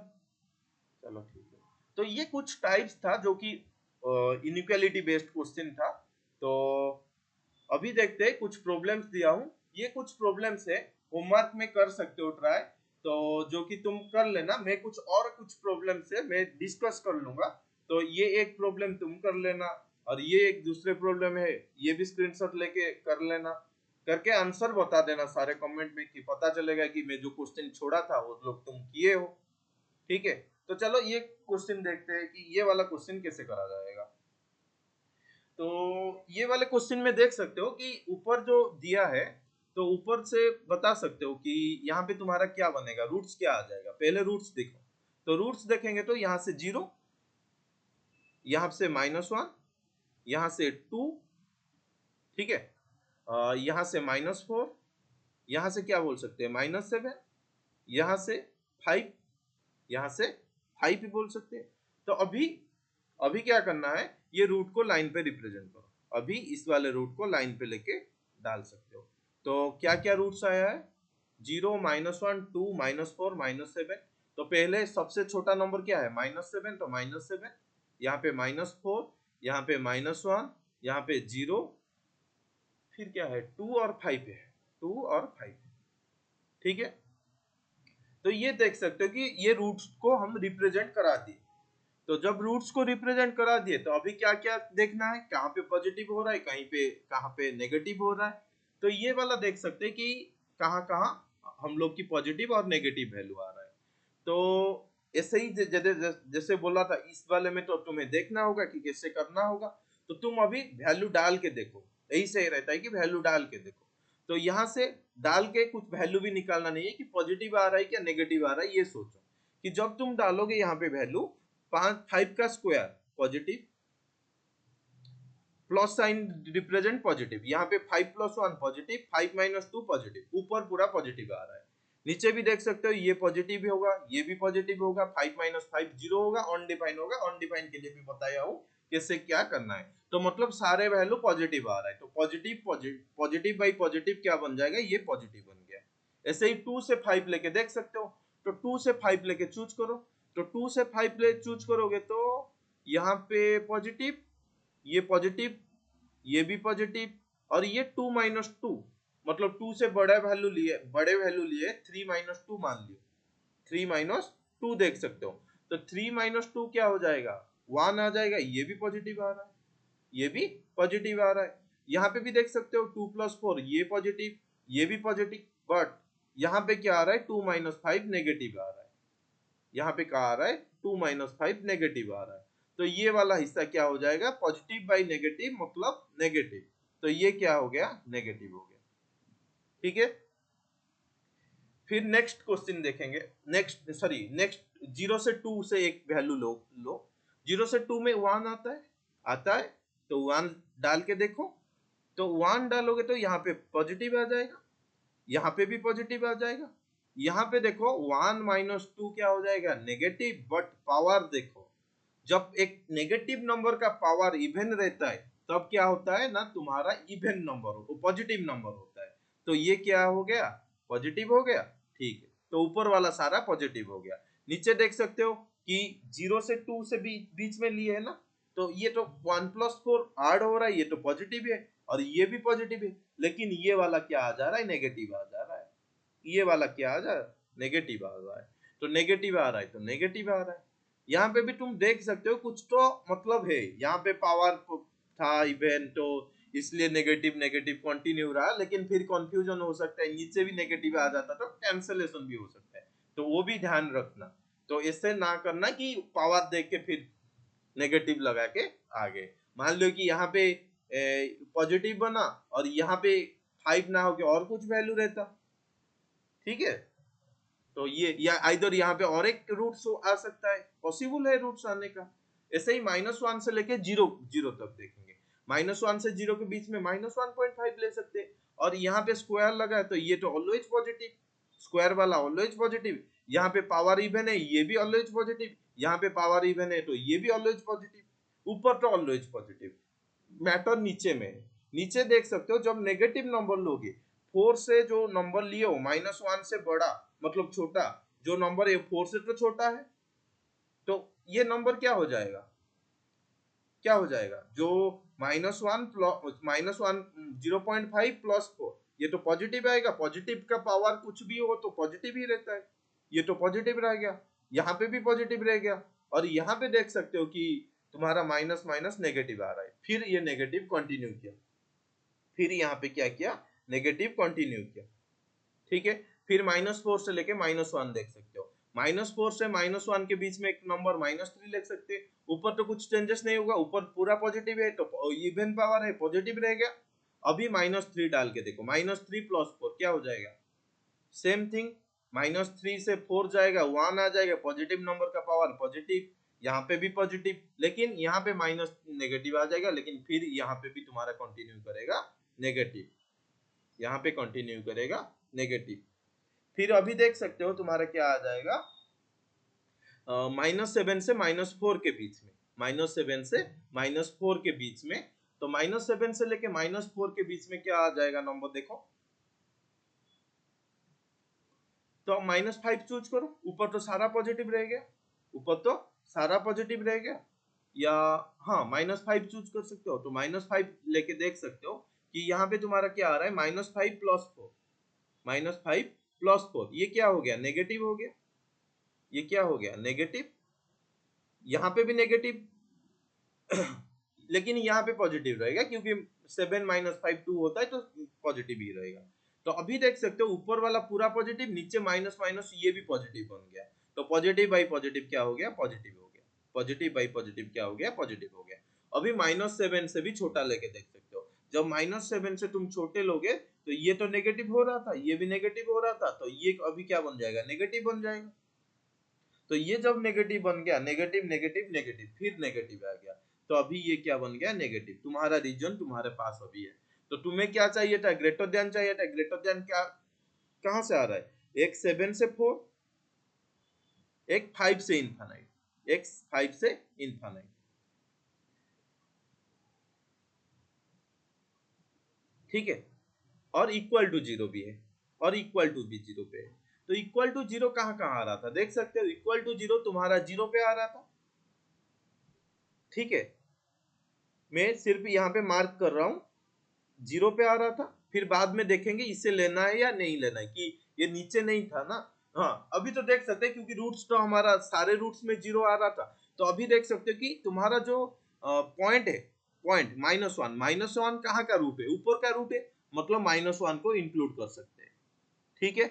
चलो ठीक है। तो ये कुछ टाइप्स था जो कि इनइक्वालिटी बेस्ड क्वेश्चन था। तो अभी देखते हैं, कुछ प्रॉब्लम्स दिया हूँ, ये कुछ प्रॉब्लम्स है, होमवर्क में कर सकते हो ट्राई, तो जो कि तुम कर लेना। मैं कुछ प्रॉब्लम्स है मैं डिस्कस कर लूंगा, तो ये एक प्रॉब्लम तुम कर लेना और ये एक दूसरे प्रॉब्लम है, ये भी स्क्रीनशॉट लेके कर लेना, करके आंसर बता देना सारे कमेंट में, कि पता चलेगा कि मैं जो क्वेश्चन छोड़ा था वो लोग तुम किए हो। ठीक है, तो चलो ये क्वेश्चन देखते हैं कि ये वाला क्वेश्चन कैसे करा जाएगा। तो ये वाले क्वेश्चन में देख सकते हो कि ऊपर जो दिया है, तो ऊपर से बता सकते हो कि यहाँ पे तुम्हारा क्या बनेगा, रूट्स क्या आ जाएगा। पहले रूट्स देखो, तो रूट्स देखेंगे तो यहाँ से 0, यहाँ से -1, यहाँ से 2, ठीक है, यहाँ से -4, यहाँ से क्या बोल सकते हैं -7, यहाँ से 5, यहाँ से 5 भी बोल सकते हैं। तो अभी अभी क्या करना है, ये रूट को लाइन पे रिप्रेजेंट करो। अभी इस वाले रूट को लाइन पे लेके डाल सकते हो। तो क्या क्या रूट्स आया है, 0, -1, 2, -4, -7। तो पहले सबसे छोटा नंबर क्या है, -7, तो -7, यहाँ पे -4, यहाँ पे -1, यहाँ पे 0, फिर क्या है 2 और 5 है, 2 और 5, ठीक है। तो ये देख सकते हो कि ये रूट्स को हम रिप्रेजेंट करा दिए। तो जब रूट्स को रिप्रेजेंट करा दिए, तो अभी क्या क्या देखना है, कहाँ पे पॉजिटिव हो रहा है, कहाँ पे नेगेटिव हो रहा है। तो ये वाला देख सकते हैं कि कहाँ कहाँ हम लोग की पॉजिटिव और नेगेटिव वैल्यू आ रहा है। तो ऐसे ही जैसे बोला था, इस वाले में तो तुम्हें देखना होगा कि कैसे करना होगा। तो तुम अभी वैल्यू डाल के देखो, यही सही रहता है कि वैल्यू डाल के देखो। तो यहाँ से डाल के कुछ वैल्यू भी निकालना नहीं है कि पॉजिटिव आ रहा है क्या नेगेटिव आ रहा है। ये सोचो कि जब तुम डालोगे यहाँ पे वैल्यू 5 का square positive, plus sign represent positive, यहाँ पे 5 + 1 पॉजिटिव, 5 - 2 पॉजिटिव, ऊपर पूरा पॉजिटिव आ रहा है। नीचे भी देख सकते हो ये पॉजिटिव होगा, ये भी पॉजिटिव होगा, 5 - 5 0 होगा, अनडिफाइन होगा। अनडिफाइन के लिए भी बताया हूँ कैसे क्या करना है। तो मतलब सारे वैल्यू पॉजिटिव आ रहा है, तो पॉजिटिव बाई पॉजिटिव क्या बन जाएगा, ये पॉजिटिव बन गया। ऐसे ही 2 से 5 लेके देख सकते हो, तो 2 से 5 लेके चूज करो। तो 2 से 5 ले चूज करोगे तो यहाँ पे पॉजिटिव, ये पॉजिटिव, ये भी पॉजिटिव, और ये 2 - 2, मतलब 2 से बड़े वैल्यू लिए 3 - 2 मान लियो, 3 - 2 देख सकते हो। तो 3 - 2 क्या हो जाएगा, 1 आ जाएगा। ये भी पॉजिटिव आ रहा है, ये भी पॉजिटिव आ रहा है। यहाँ पे भी देख सकते हो 2 + 4 ये पॉजिटिव, ये भी पॉजिटिव, बट यहाँ पे क्या आ रहा है 2 - 5 नेगेटिव आ रहा है। यहाँ पे क्या आ रहा है 2 - 5 नेगेटिव आ रहा है। तो ये वाला हिस्सा क्या हो जाएगा, पॉजिटिव बाई नेगेटिव मतलब नेगेटिव। तो ये क्या हो गया, नेगेटिव हो गया, ठीक है। फिर नेक्स्ट क्वेश्चन देखेंगे। नेक्स्ट 0 से 2 से एक वैल्यू लो। 0 से 2 में 1 आता है, तो 1 डाल के देखो। तो 1 डालोगे तो यहाँ पे पॉजिटिव आ जाएगा, यहाँ पे भी पॉजिटिव आ जाएगा। यहाँ पे देखो 1 - 2 क्या हो जाएगा, नेगेटिव, बट पावर देखो, जब एक नेगेटिव नंबर का पावर इवन रहता है तब क्या होता है ना, तुम्हारा इवन नंबर हो, पॉजिटिव नंबर होता है। तो ये क्या हो गया, पॉजिटिव हो गया, ठीक है। तो ऊपर वाला सारा पॉजिटिव हो गया। नीचे देख सकते हो कि 0 से 2 से बीच में लिए है ना, तो ये तो 1 + 4 ऐड हो रहा है, ये तो पॉजिटिव है और ये भी पॉजिटिव है। लेकिन ये वाला क्या आ जा रहा है, नेगेटिव आ जा रहा है। ये वाला क्या आ जा रहा है, नेगेटिव आ रहा है। तो नेगेटिव आ रहा है तो नेगेटिव आ रहा है। यहाँ पे भी तुम देख सकते हो कुछ तो मतलब है, यहाँ पे पावर था इवेंट, तो इसलिए नेगेटिव नेगेटिव कंटिन्यू रहा। लेकिन फिर कंफ्यूजन हो सकता है, नीचे भी नेगेटिव आ जाता तो कैंसलेशन भी हो सकता है, तो वो भी ध्यान रखना। तो ऐसे ना करना कि पावर देख के फिर नेगेटिव लगा के आगे। मान लो कि यहाँ पे पॉजिटिव बना और यहाँ पे 5 ना होके और कुछ वैल्यू रहता, ठीक है। तो ये या आइदर यहाँ पे और एक रूट्स आ सकता है, पॉसिबल है रूट्स आने का। ऐसे ही -1 से लेके 0 तक देखेंगे। -1 से 0 के बीच में -1.5 ले सकते हैं। और यहाँ पे स्क्वायर लगा है तो ये तो ऑलवेज पॉजिटिव, स्क्वायर वाला ऑलवेज पॉजिटिव। यहाँ पे पावर इवन है, ये भी ऑलवेज पॉजिटिव। यहाँ पे पावर इवन है तो ये भी ऑलवेज पॉजिटिव। ऊपर तो ऑलवेज पॉजिटिव। मैटर नीचे में, नीचे देख सकते हो जब नेगेटिव नंबर लोगे, 4 से जो नंबर लिए हो -1 से बड़ा मतलब छोटा, जो नंबर है 4 से तो छोटा है, तो ये नंबर क्या हो जाएगा, क्या हो जाएगा, जो -1 0.5 +4, ये तो पॉजिटिव आएगा, पॉजिटिव का पावर कुछ भी हो तो पॉजिटिव ही रहता है, ये तो पॉजिटिव रह गया, यहाँ पे भी पॉजिटिव रह गया, और यहाँ पे देख सकते हो कि तुम्हारा माइनस माइनस नेगेटिव आ रहा है, फिर ये नेगेटिव कंटिन्यू किया, फिर यहाँ पे क्या किया, नेगेटिव कंटिन्यू किया, ठीक है। फिर -4 से लेके -1 देख सकते हो, -4 से -1 के बीच में एक नंबर -3 लिख सकते हैं, ऊपर तो कुछ चेंजेस नहीं होगा, ऊपर पूरा पॉजिटिव है तो इवन पावर है, पॉजिटिव रह गया। अभी -3 डाल के देखो, -3 + 4 क्या हो जाएगा, सेम थिंग, -3 से 4 जाएगा, 1 आ जाएगा, पॉजिटिव नंबर का पावर पॉजिटिव, यहाँ पे भी पॉजिटिव, लेकिन यहाँ पे माइनस नेगेटिव आ जाएगा, लेकिन फिर यहाँ पे भी तुम्हारा कंटिन्यू करेगा नेगेटिव, यहाँ पे कंटिन्यू करेगा नेगेटिव। फिर अभी देख सकते हो तुम्हारा क्या आ जाएगा, -7 से -4 के बीच में, -7 से -4 के बीच में, तो -7 से लेके -4 के बीच में क्या आ जाएगा नंबर देखो, तो -5 चूज करो, ऊपर तो सारा पॉजिटिव रह गया, ऊपर तो सारा पॉजिटिव रह गया, या हाँ -5 चूज कर सकते हो, तो -5 लेके देख सकते हो कि यहाँ पे तुम्हारा क्या आ रहा है, -5 + 4, -5 + 4, ये क्या हो गया, नेगेटिव हो गया, ये क्या हो गया, नेगेटिव, यहाँ पे भी नेगेटिव लेकिन यहाँ पे पॉजिटिव रहेगा, क्योंकि 7 - 5 2 होता है, तो पॉजिटिव ही रहेगा। तो अभी देख सकते हो ऊपर वाला पूरा पॉजिटिव, नीचे माइनस माइनस ये भी पॉजिटिव बन गया, तो पॉजिटिव बाई पॉजिटिव क्या हो गया, पॉजिटिव हो गया, पॉजिटिव बाई पॉजिटिव क्या हो गया, पॉजिटिव हो गया। अभी -7 से भी छोटा लेके देख सकते हो, जब -7 से तुम छोटे लोगे तो ये तो नेगेटिव हो रहा था, ये भी नेगेटिव हो रहा था, तो ये अभी क्या बन जाएगा, नेगेटिव बन जाएगा। तो ये जब नेगेटिव बन गया, नेगेटिव नेगेटिव नेगेटिव, फिर नेगेटिव आ गया, तो अभी ये क्या बन गया, नेगेटिव, तुम्हारा रीजन तुम्हारे पास अभी है। तो तुम्हें क्या चाहिए था, ग्रेटर देन चाहिए था, ग्रेटर देन क्या कहां से आ रहा है, एक 7 से 4, एक 5 से इनफाइनाइट, एक 5 से इनफाइनाइट, ठीक है, और इक्वल टू 0 भी है, और इक्वल टू भी 0 पे है। तो इक्वल टू 0 कहां कहां आ रहा था, देख सकते हो, इक्वल टू 0 तुम्हारा 0 पे आ रहा था, ठीक है, मैं सिर्फ यहाँ पे मार्क कर रहा हूँ, 0 पे आ रहा था, फिर बाद में देखेंगे इसे लेना है या नहीं लेना है, कि ये नीचे नहीं था ना, हाँ अभी तो देख सकते हैं, क्योंकि रूट्स तो हमारा सारे रूट्स में 0 आ रहा था, तो अभी देख सकते हो कि तुम्हारा जो पॉइंट है, पॉइंट -1 कहाँ का रूट है, ऊपर का रूट है, मतलब -1 को इंक्लूड कर सकते हैं, ठीक है।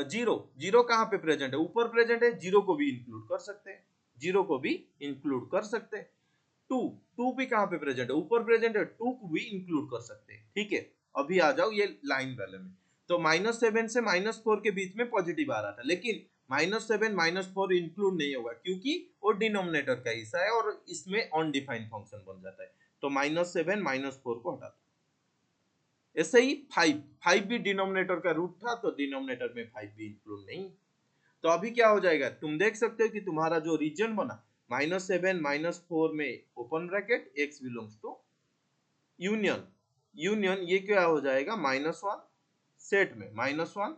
0 0 कहाँ पे प्रेजेंट है, ऊपर प्रेजेंट है, 0 को भी इंक्लूड कर सकते हैं, 0 को भी इंक्लूड कर सकते हैं। 2 2 भी कहाँ पे प्रेजेंट है, ऊपर प्रेजेंट है, 2 को भी इंक्लूड कर सकते हैं, ठीक है। अभी आ जाओ ये लाइन वाले में, तो -7 से -4 के बीच में पॉजिटिव आ रहा था, लेकिन -7 -4 इंक्लूड नहीं होगा, क्योंकि वो डिनोमिनेटर का हिस्सा है और इसमें अनडिफाइंड फंक्शन बन जाता है, तो -7 -4 को हटा दो। ऐसे ही 5 भी डिनोमिनेटर का रूट था, तो डिनोमिनेटर में 5 भी इंक्लूड नहीं, तो अभी क्या हो जाएगा, तुम देख सकते हो कि तुम्हारा जो रीजन बना, -7 -4 में open bracket x belongs to union, union ये क्या हो जाएगा, -1 सेट में -1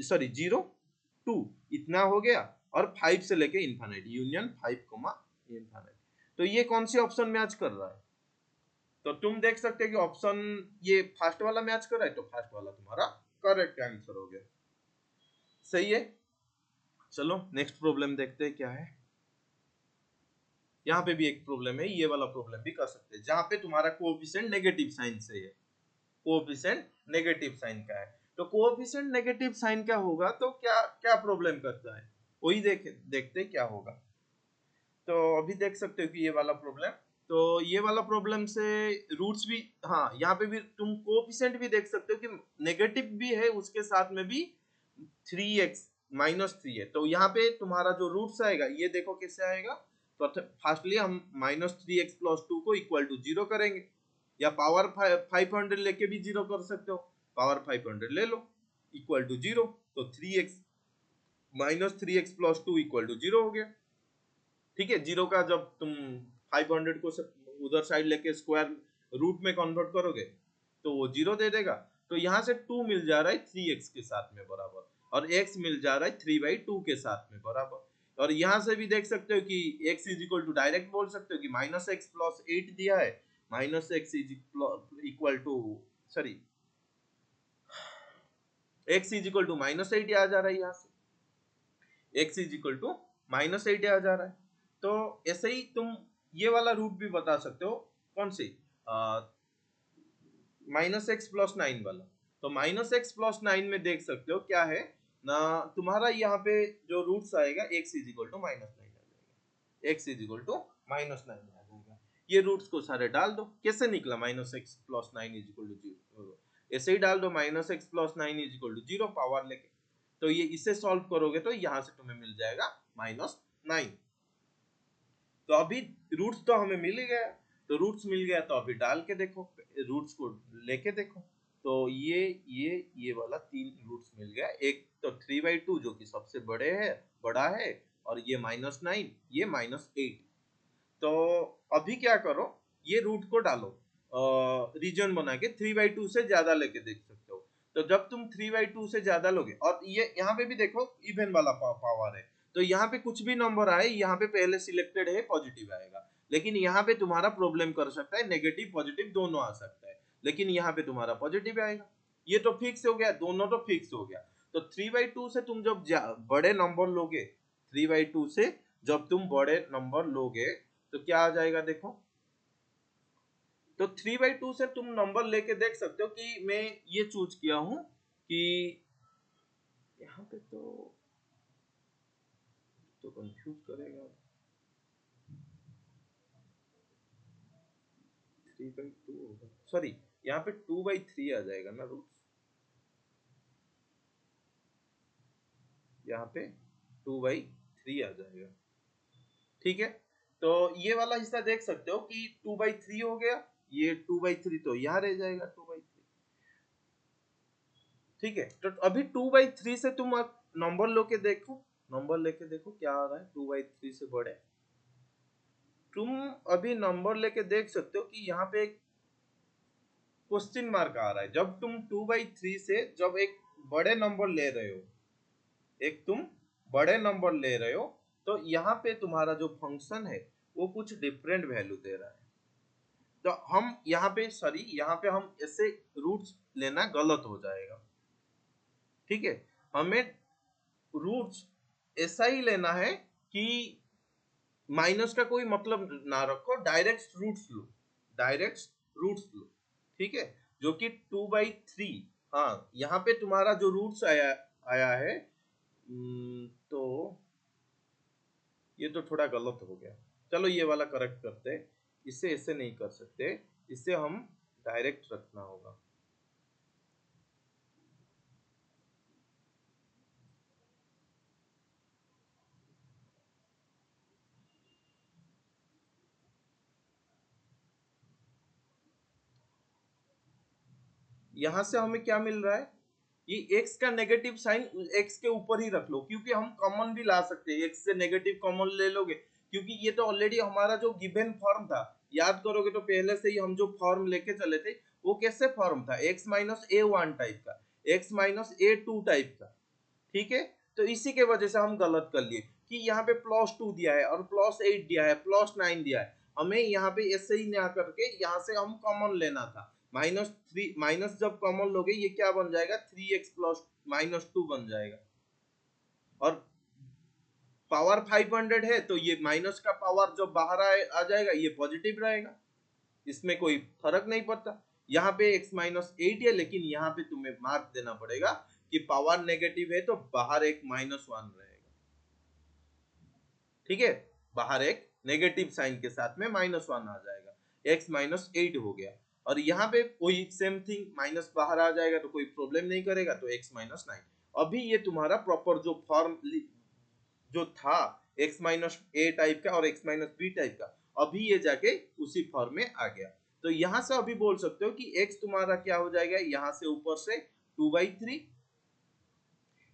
0 2 इतना हो गया, और 5 से लेके इनफाइनाइट, यूनियन 5 इनफाइनाइट, तो ये कौन से ऑप्शन मैच कर रहा है, तो तुम देख सकते हो कि ऑप्शन ये फर्स्ट वाला मैच कर रहा है, तो फर्स्ट वाला तुम्हारा करेक्ट आंसर हो गया, सही है। चलो नेक्स्ट प्रॉब्लम देखते हैं क्या है। यहाँ पे भी एक प्रॉब्लम है, ये वाला प्रॉब्लम भी कर सकते हैं, जहां पे तुम्हारा कोएफिशिएंट नेगेटिव साइन से है, कोएफिशिएंट नेगेटिव साइन का है, तो कोएफिशिएंट नेगेटिव साइन का होगा तो क्या क्या प्रॉब्लम करता है, वही देखते क्या होगा। तो अभी देख सकते हो कि ये वाला प्रॉब्लम, तो ये वाला प्रॉब्लम से रूट्स भी, हाँ यहाँ पे भी तुम कोएफिशिएंट भी देख सकते हो कि नेगेटिव भी है, उसके साथ में भी 3x -3 है, तो यहाँ पे तुम्हारा जो रूट्स आएगा ये देखो कैसे आएगा, तो फर्स्टली हम -3x + 2 को इक्वल टू 0 करेंगे, या पावर 500 लेके भी 0 कर सकते हो, पावर 500 ले लो इक्वल टू 0, तो 3x -3x + 2 इक्वल टू 0 हो गया, ठीक है। 0 का जब तुम 500 को उधर साइड लेके स्क्वायर रूट में कन्वर्ट करोगे तो वो 0 दे देगा, तो यहाँ से 2 मिल जा रहा है 3x के साथ में बराबर, और x मिल जा रहा है 3/2 के साथ में बराबर, और यहां से भी देख सकते हो कि x is equal to, direct बोल सकते हो कि माइनस एक्स प्लस 8 दिया है, minus x is equal to, sorry, x is equal to minus 8 आ जा रहा है, यहाँ से x is equal to minus 8 आ जा रहा है। तो ऐसे ही तुम ये वाला रूट भी बता सकते हो, कौन सी, माइनस एक्स प्लस 9 वाला। तो माइनस एक्स प्लस 9 में देख सकते हो क्या है ना, तुम्हारा यहाँ पे जो रूट्स आएगा x is equal to minus 9 आ जाएगा, x is equal to minus 9 आ जाएगा। ये रूट्स को सारे डाल दो, कैसे निकला minus x plus 9 is equal to 0, ऐसे ही डाल दो minus x plus 9 is equal to 0 power लेके। तो ये इसे सॉल्व करोगे तो यहाँ से तुम्हें मिल जाएगा माइनस 9। तो अभी रूट्स तो हमें मिल ही गया, तो रूट्स मिल गया तो अभी डाल के देखो, रूट्स को लेके देखो। तो ये वाला 3 रूट्स मिल गया, एक तो 3/2 जो कि सबसे बड़ा है, और ये -9, ये -8। तो अभी क्या करो, ये रूट को डालो, रीजन बना के 3/2 से ज्यादा लेके देख सकते हो। तो जब तुम 3/2 से ज्यादा लोगे, और ये यहाँ पे भी देखो इवन वाला पावर है, तो यहाँ पे कुछ भी नंबर आए, यहाँ पे पहले सिलेक्टेड है पॉजिटिव आएगा, लेकिन यहाँ पे तुम्हारा प्रॉब्लम कर सकता है, नेगेटिव पॉजिटिव दोनों आ सकता है, लेकिन यहाँ पे तुम्हारा पॉजिटिव आएगा। ये तो फिक्स हो गया, दोनों तो फिक्स हो गया। तो 3/2 से तुम जब बड़े नंबर लोगे, 3/2 से जब तुम बड़े नंबर लोगे तो क्या आ जाएगा देखो। तो 3/2 से तुम नंबर लेके देख सकते हो कि मैं ये चूज किया हूं कि यहाँ पे तो कंफ्यूज करेगा, 3/2 होगा, सॉरी, यहाँ पे 2/3 आ जाएगा ना रूट्स, यहाँ पे 2/3 आ जाएगा। ठीक है, तो ये वाला हिस्सा देख सकते हो कि 2/3 हो गया, ये 2/3 तो यहाँ रह जाएगा 2/3। ठीक है, तो अभी 2/3 से तुम नंबर लेके देखो, नंबर लेके देखो क्या आ रहा है 2/3 से बड़े। तुम अभी नंबर लेके देख सकते हो कि यहाँ पे एक क्वेश्चन मार्क आ रहा है। जब तुम 2/3 से जब एक बड़े नंबर ले रहे हो, एक तुम बड़े नंबर ले रहे हो, तो यहाँ पे तुम्हारा जो फंक्शन है वो कुछ डिफरेंट वैल्यू दे रहा है। तो हम यहाँ पे, सॉरी, यहाँ पे हम ऐसे रूट्स लेना गलत हो जाएगा। ठीक है, हमें रूट्स ऐसा ही लेना है कि माइनस का कोई मतलब ना रखो, डायरेक्ट रूट्स लो, डायरेक्ट रूट्स लो। ठीक है, जो कि 2/3, हाँ यहाँ पे तुम्हारा जो रूट्स आया आया है, तो ये तो थोड़ा गलत हो गया, चलो ये वाला करेक्ट करते हैं। इसे ऐसे नहीं कर सकते, इसे हम डायरेक्ट रखना होगा। यहां से हमें क्या मिल रहा है, ये x का नेगेटिव साइन x के ऊपर ही रख लो, क्योंकि हम कॉमन भी ला सकते हैं, x से नेगेटिव कॉमन ले लोगे, क्योंकि ये तो ऑलरेडी हमारा जो गिवन फॉर्म था, याद करोगे तो पहले से ही हम जो फॉर्म लेके चले थे वो कैसे फॉर्म था, x-a1 टाइप का, x-a2 टाइप का। ठीक है, तो इसी के वजह से हम गलत कर लिए कि यहाँ पे +2 दिया है और +8 दिया है, +9 दिया है, हमें यहाँ पे ऐसे ही ना करके यहाँ से हम कॉमन लेना था। -3 माइनस जब कॉमन लोगे ये क्या बन जाएगा, 3x प्लस -2 बन जाएगा, और पावर 500 है तो ये माइनस का पावर जब बाहर आ जाएगा ये पॉजिटिव रहेगा, इसमें कोई फर्क नहीं पड़ता। यहाँ पे x-8 है, लेकिन यहाँ पे तुम्हें मार्क देना पड़ेगा कि पावर नेगेटिव है तो बाहर एक -1 रहेगा। ठीक है, बाहर एक नेगेटिव साइन के साथ में -1 आ जाएगा, x-8 हो गया। और यहाँ पे कोई सेम थिंग, माइनस बाहर आ जाएगा तो कोई प्रॉब्लम नहीं करेगा, तो x-9। अभी ये तुम्हारा प्रॉपर जो फॉर्म जो था x-a टाइप का और x-b टाइप का, अभी ये जाके उसी फॉर्म में आ गया। तो यहां से अभी बोल सकते हो कि x तुम्हारा क्या हो जाएगा, यहां से ऊपर से 2/3,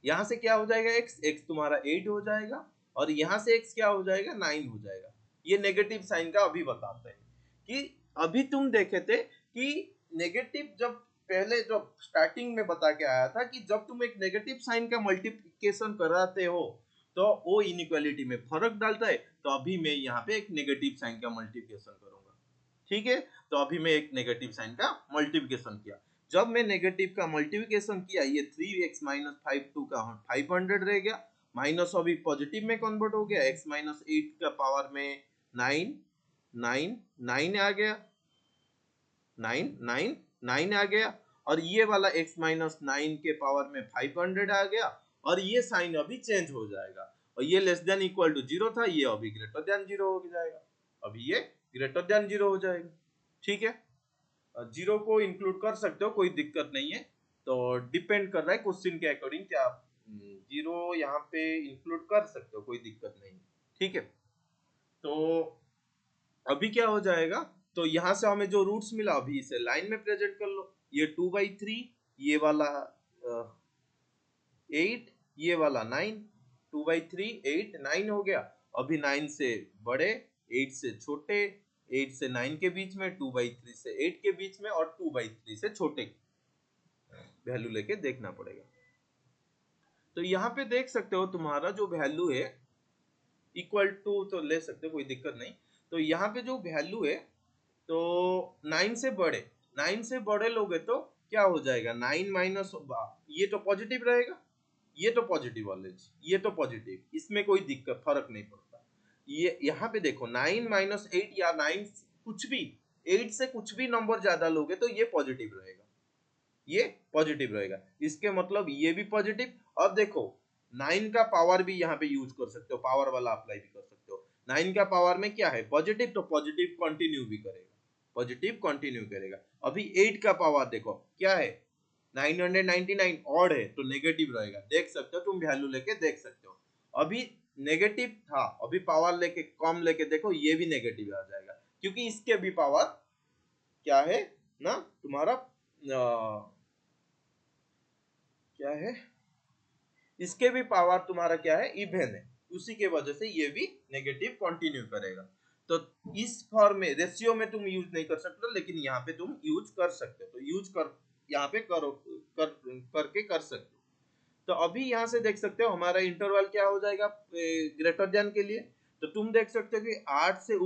यहां से क्या हो जाएगा x तुम्हारा 8 हो जाएगा, और यहां से x क्या हो जाएगा 9 हो जाएगा। ये नेगेटिव साइन का अभी बताते हैं कि अभी तुम देखे थे कि नेगेटिव जब पहले जब स्टार्टिंग में बता के आया था कि जब तुम एक नेगेटिव साइन का मल्टीप्लिकेशन कराते हो तो वो इनइक्वालिटी में फर्क डालता है, तो अभी मैं यहाँ पे एक नेगेटिव साइन का मल्टीप्लिकेशन करूंगा। ठीक है, तो अभी मैं एक नेगेटिव साइन का मल्टीप्लिकेशन किया। जब मैं नेगेटिव का मल्टीप्लिकेशन किया, ये 3x माइनस 5 का 500 रह गया, माइनस अभी पॉजिटिव में कन्वर्ट हो गया, x माइनस 8 का पावर में 9 9 9 आ गया, 9 9 9 आ गया, और ये वाला x माइनस 9 के पावर में 500 आ गया, और ये साइन अभी चेंज हो जाएगा, और ये लेस देन इक्वल टू 0 था, ये अभी ग्रेटर देन 0 हो जाएगा, अभी ये ग्रेटर देन 0 हो जाएगा। ठीक है, 0 को इंक्लूड कर सकते हो, कोई दिक्कत नहीं है, तो डिपेंड कर रहा है क्वेश्चन के अकॉर्डिंग, क्या आप 0 यहाँ पे इंक्लूड कर सकते हो, कोई दिक्कत नहीं। ठीक है, तो अभी क्या हो जाएगा, तो यहाँ से हमें जो रूट्स मिला, अभी इसे लाइन में प्रेजेंट कर लो, ये 2/3, ये वाला 8, ये वाला 9, 2/3 8 9 हो गया। अभी 9 से बड़े, 8 से छोटे, 8 से 9 के बीच में, 2/3 से 8 के बीच में, और 2/3 से छोटे वैल्यू लेके देखना पड़ेगा। तो यहाँ पे देख सकते हो तुम्हारा जो वैल्यू है इक्वल टू तो ले सकते हो, कोई दिक्कत नहीं। तो यहाँ पे जो वैल्यू है, तो 9 से बड़े, 9 से बड़े लोगे तो क्या हो जाएगा, 9 माइनस, ये तो पॉजिटिव रहेगा, ये तो पॉजिटिव वाले, ये तो पॉजिटिव, इसमें कोई दिक्कत फर्क नहीं पड़ता। ये यहाँ पे देखो 9 माइनस 8 या 9 कुछ भी, 8 से कुछ भी नंबर ज्यादा लोगे तो ये पॉजिटिव रहेगा, ये पॉजिटिव रहेगा, इसके मतलब ये भी पॉजिटिव। अब देखो 9 का पावर भी यहाँ पे यूज कर सकते हो, पावर वाला अप्लाई भी कर सकते हो। 9 का पावर में क्या है, पॉजिटिव, तो पॉजिटिव कंटिन्यू भी करेगा, पॉजिटिव कंटिन्यू करेगा। अभी 8 का पावर देखो क्या है, 999 ऑड है, तो नेगेटिव रहेगा, देख सकते हो, तुम वैल्यू लेके देख सकते हो। अभी नेगेटिव था, अभी पावर लेके कम लेके देखो, ये भी नेगेटिव आ जाएगा, क्योंकि इसके भी पावर क्या है ना, तुम्हारा क्या है, इसके भी पावर तुम्हारा क्या है, इवन है, उसी के वजह से ये भी नेगेटिव कंटिन्यू करेगा। तो इस फॉर्म में रेशियो में तुम यूज नहीं कर सकते, लेकिन यहाँ पे तुम यूज कर सकते हो, तो यूज कर यहाँ पे करो, करके कर सकते हो। तो अभी यहाँ से देख सकते हो हमारा इंटरवल क्या हो जाएगा ग्रेटर देन के लिए, तो तुम देख सकते हो कि 8 से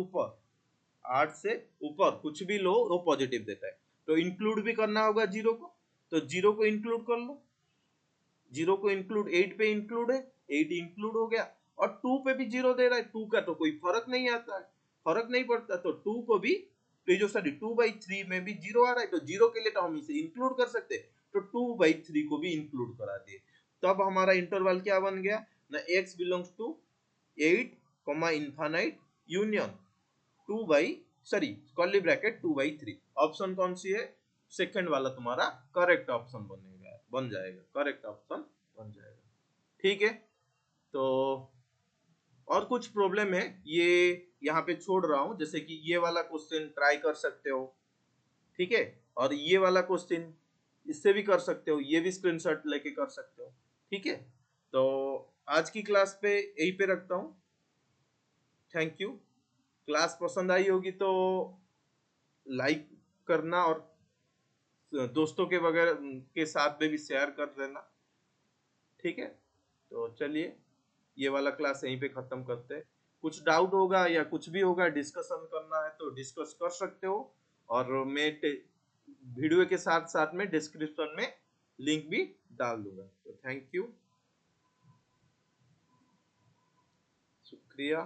ऊपर कुछ भी लो वो पॉजिटिव देता है, तो इंक्लूड भी करना होगा 0 को, तो 0 को इंक्लूड कर लो, 0 को इंक्लूड, 8 पे इंक्लूड है, 8 इंक्लूड हो गया, और 2 पे भी 0 दे रहा है, 2 का तो कोई फर्क नहीं आता है, फर्क नहीं पड़ता, तो 2 को भी, तो जो सॉरी 2/3 में भी 0 आ रहा है, तो 0 के लिए तो हम इसे इंक्लूड कर सकते, तो 2/3 को भी इंक्लूड करा दिए। तब हमारा इंटरवल क्या बन गया ना, x belongs to 8 infinite union 2/3। Option कौन सी है, सेकंड वाला तुम्हारा करेक्ट ऑप्शन बनेगा, बन जाएगा, करेक्ट ऑप्शन बन जाएगा। ठीक है, तो और कुछ प्रॉब्लम है ये यहाँ पे छोड़ रहा हूं, जैसे कि ये वाला क्वेश्चन ट्राई कर सकते हो, ठीक है, और ये वाला क्वेश्चन इससे भी कर सकते हो, ये भी स्क्रीनशॉट लेके कर सकते हो। ठीक है, तो आज की क्लास पे यही पे रखता हूँ, थैंक यू। क्लास पसंद आई होगी तो लाइक करना, और दोस्तों के वगैरह के साथ में भी शेयर कर देना। ठीक है, तो चलिए ये वाला क्लास यहीं पे खत्म करते हैं। कुछ डाउट होगा या कुछ भी होगा, डिस्कशन करना है तो डिस्कस कर सकते हो, और मैं वीडियो के साथ साथ में डिस्क्रिप्शन में लिंक भी डाल दूंगा। तो थैंक यू, शुक्रिया।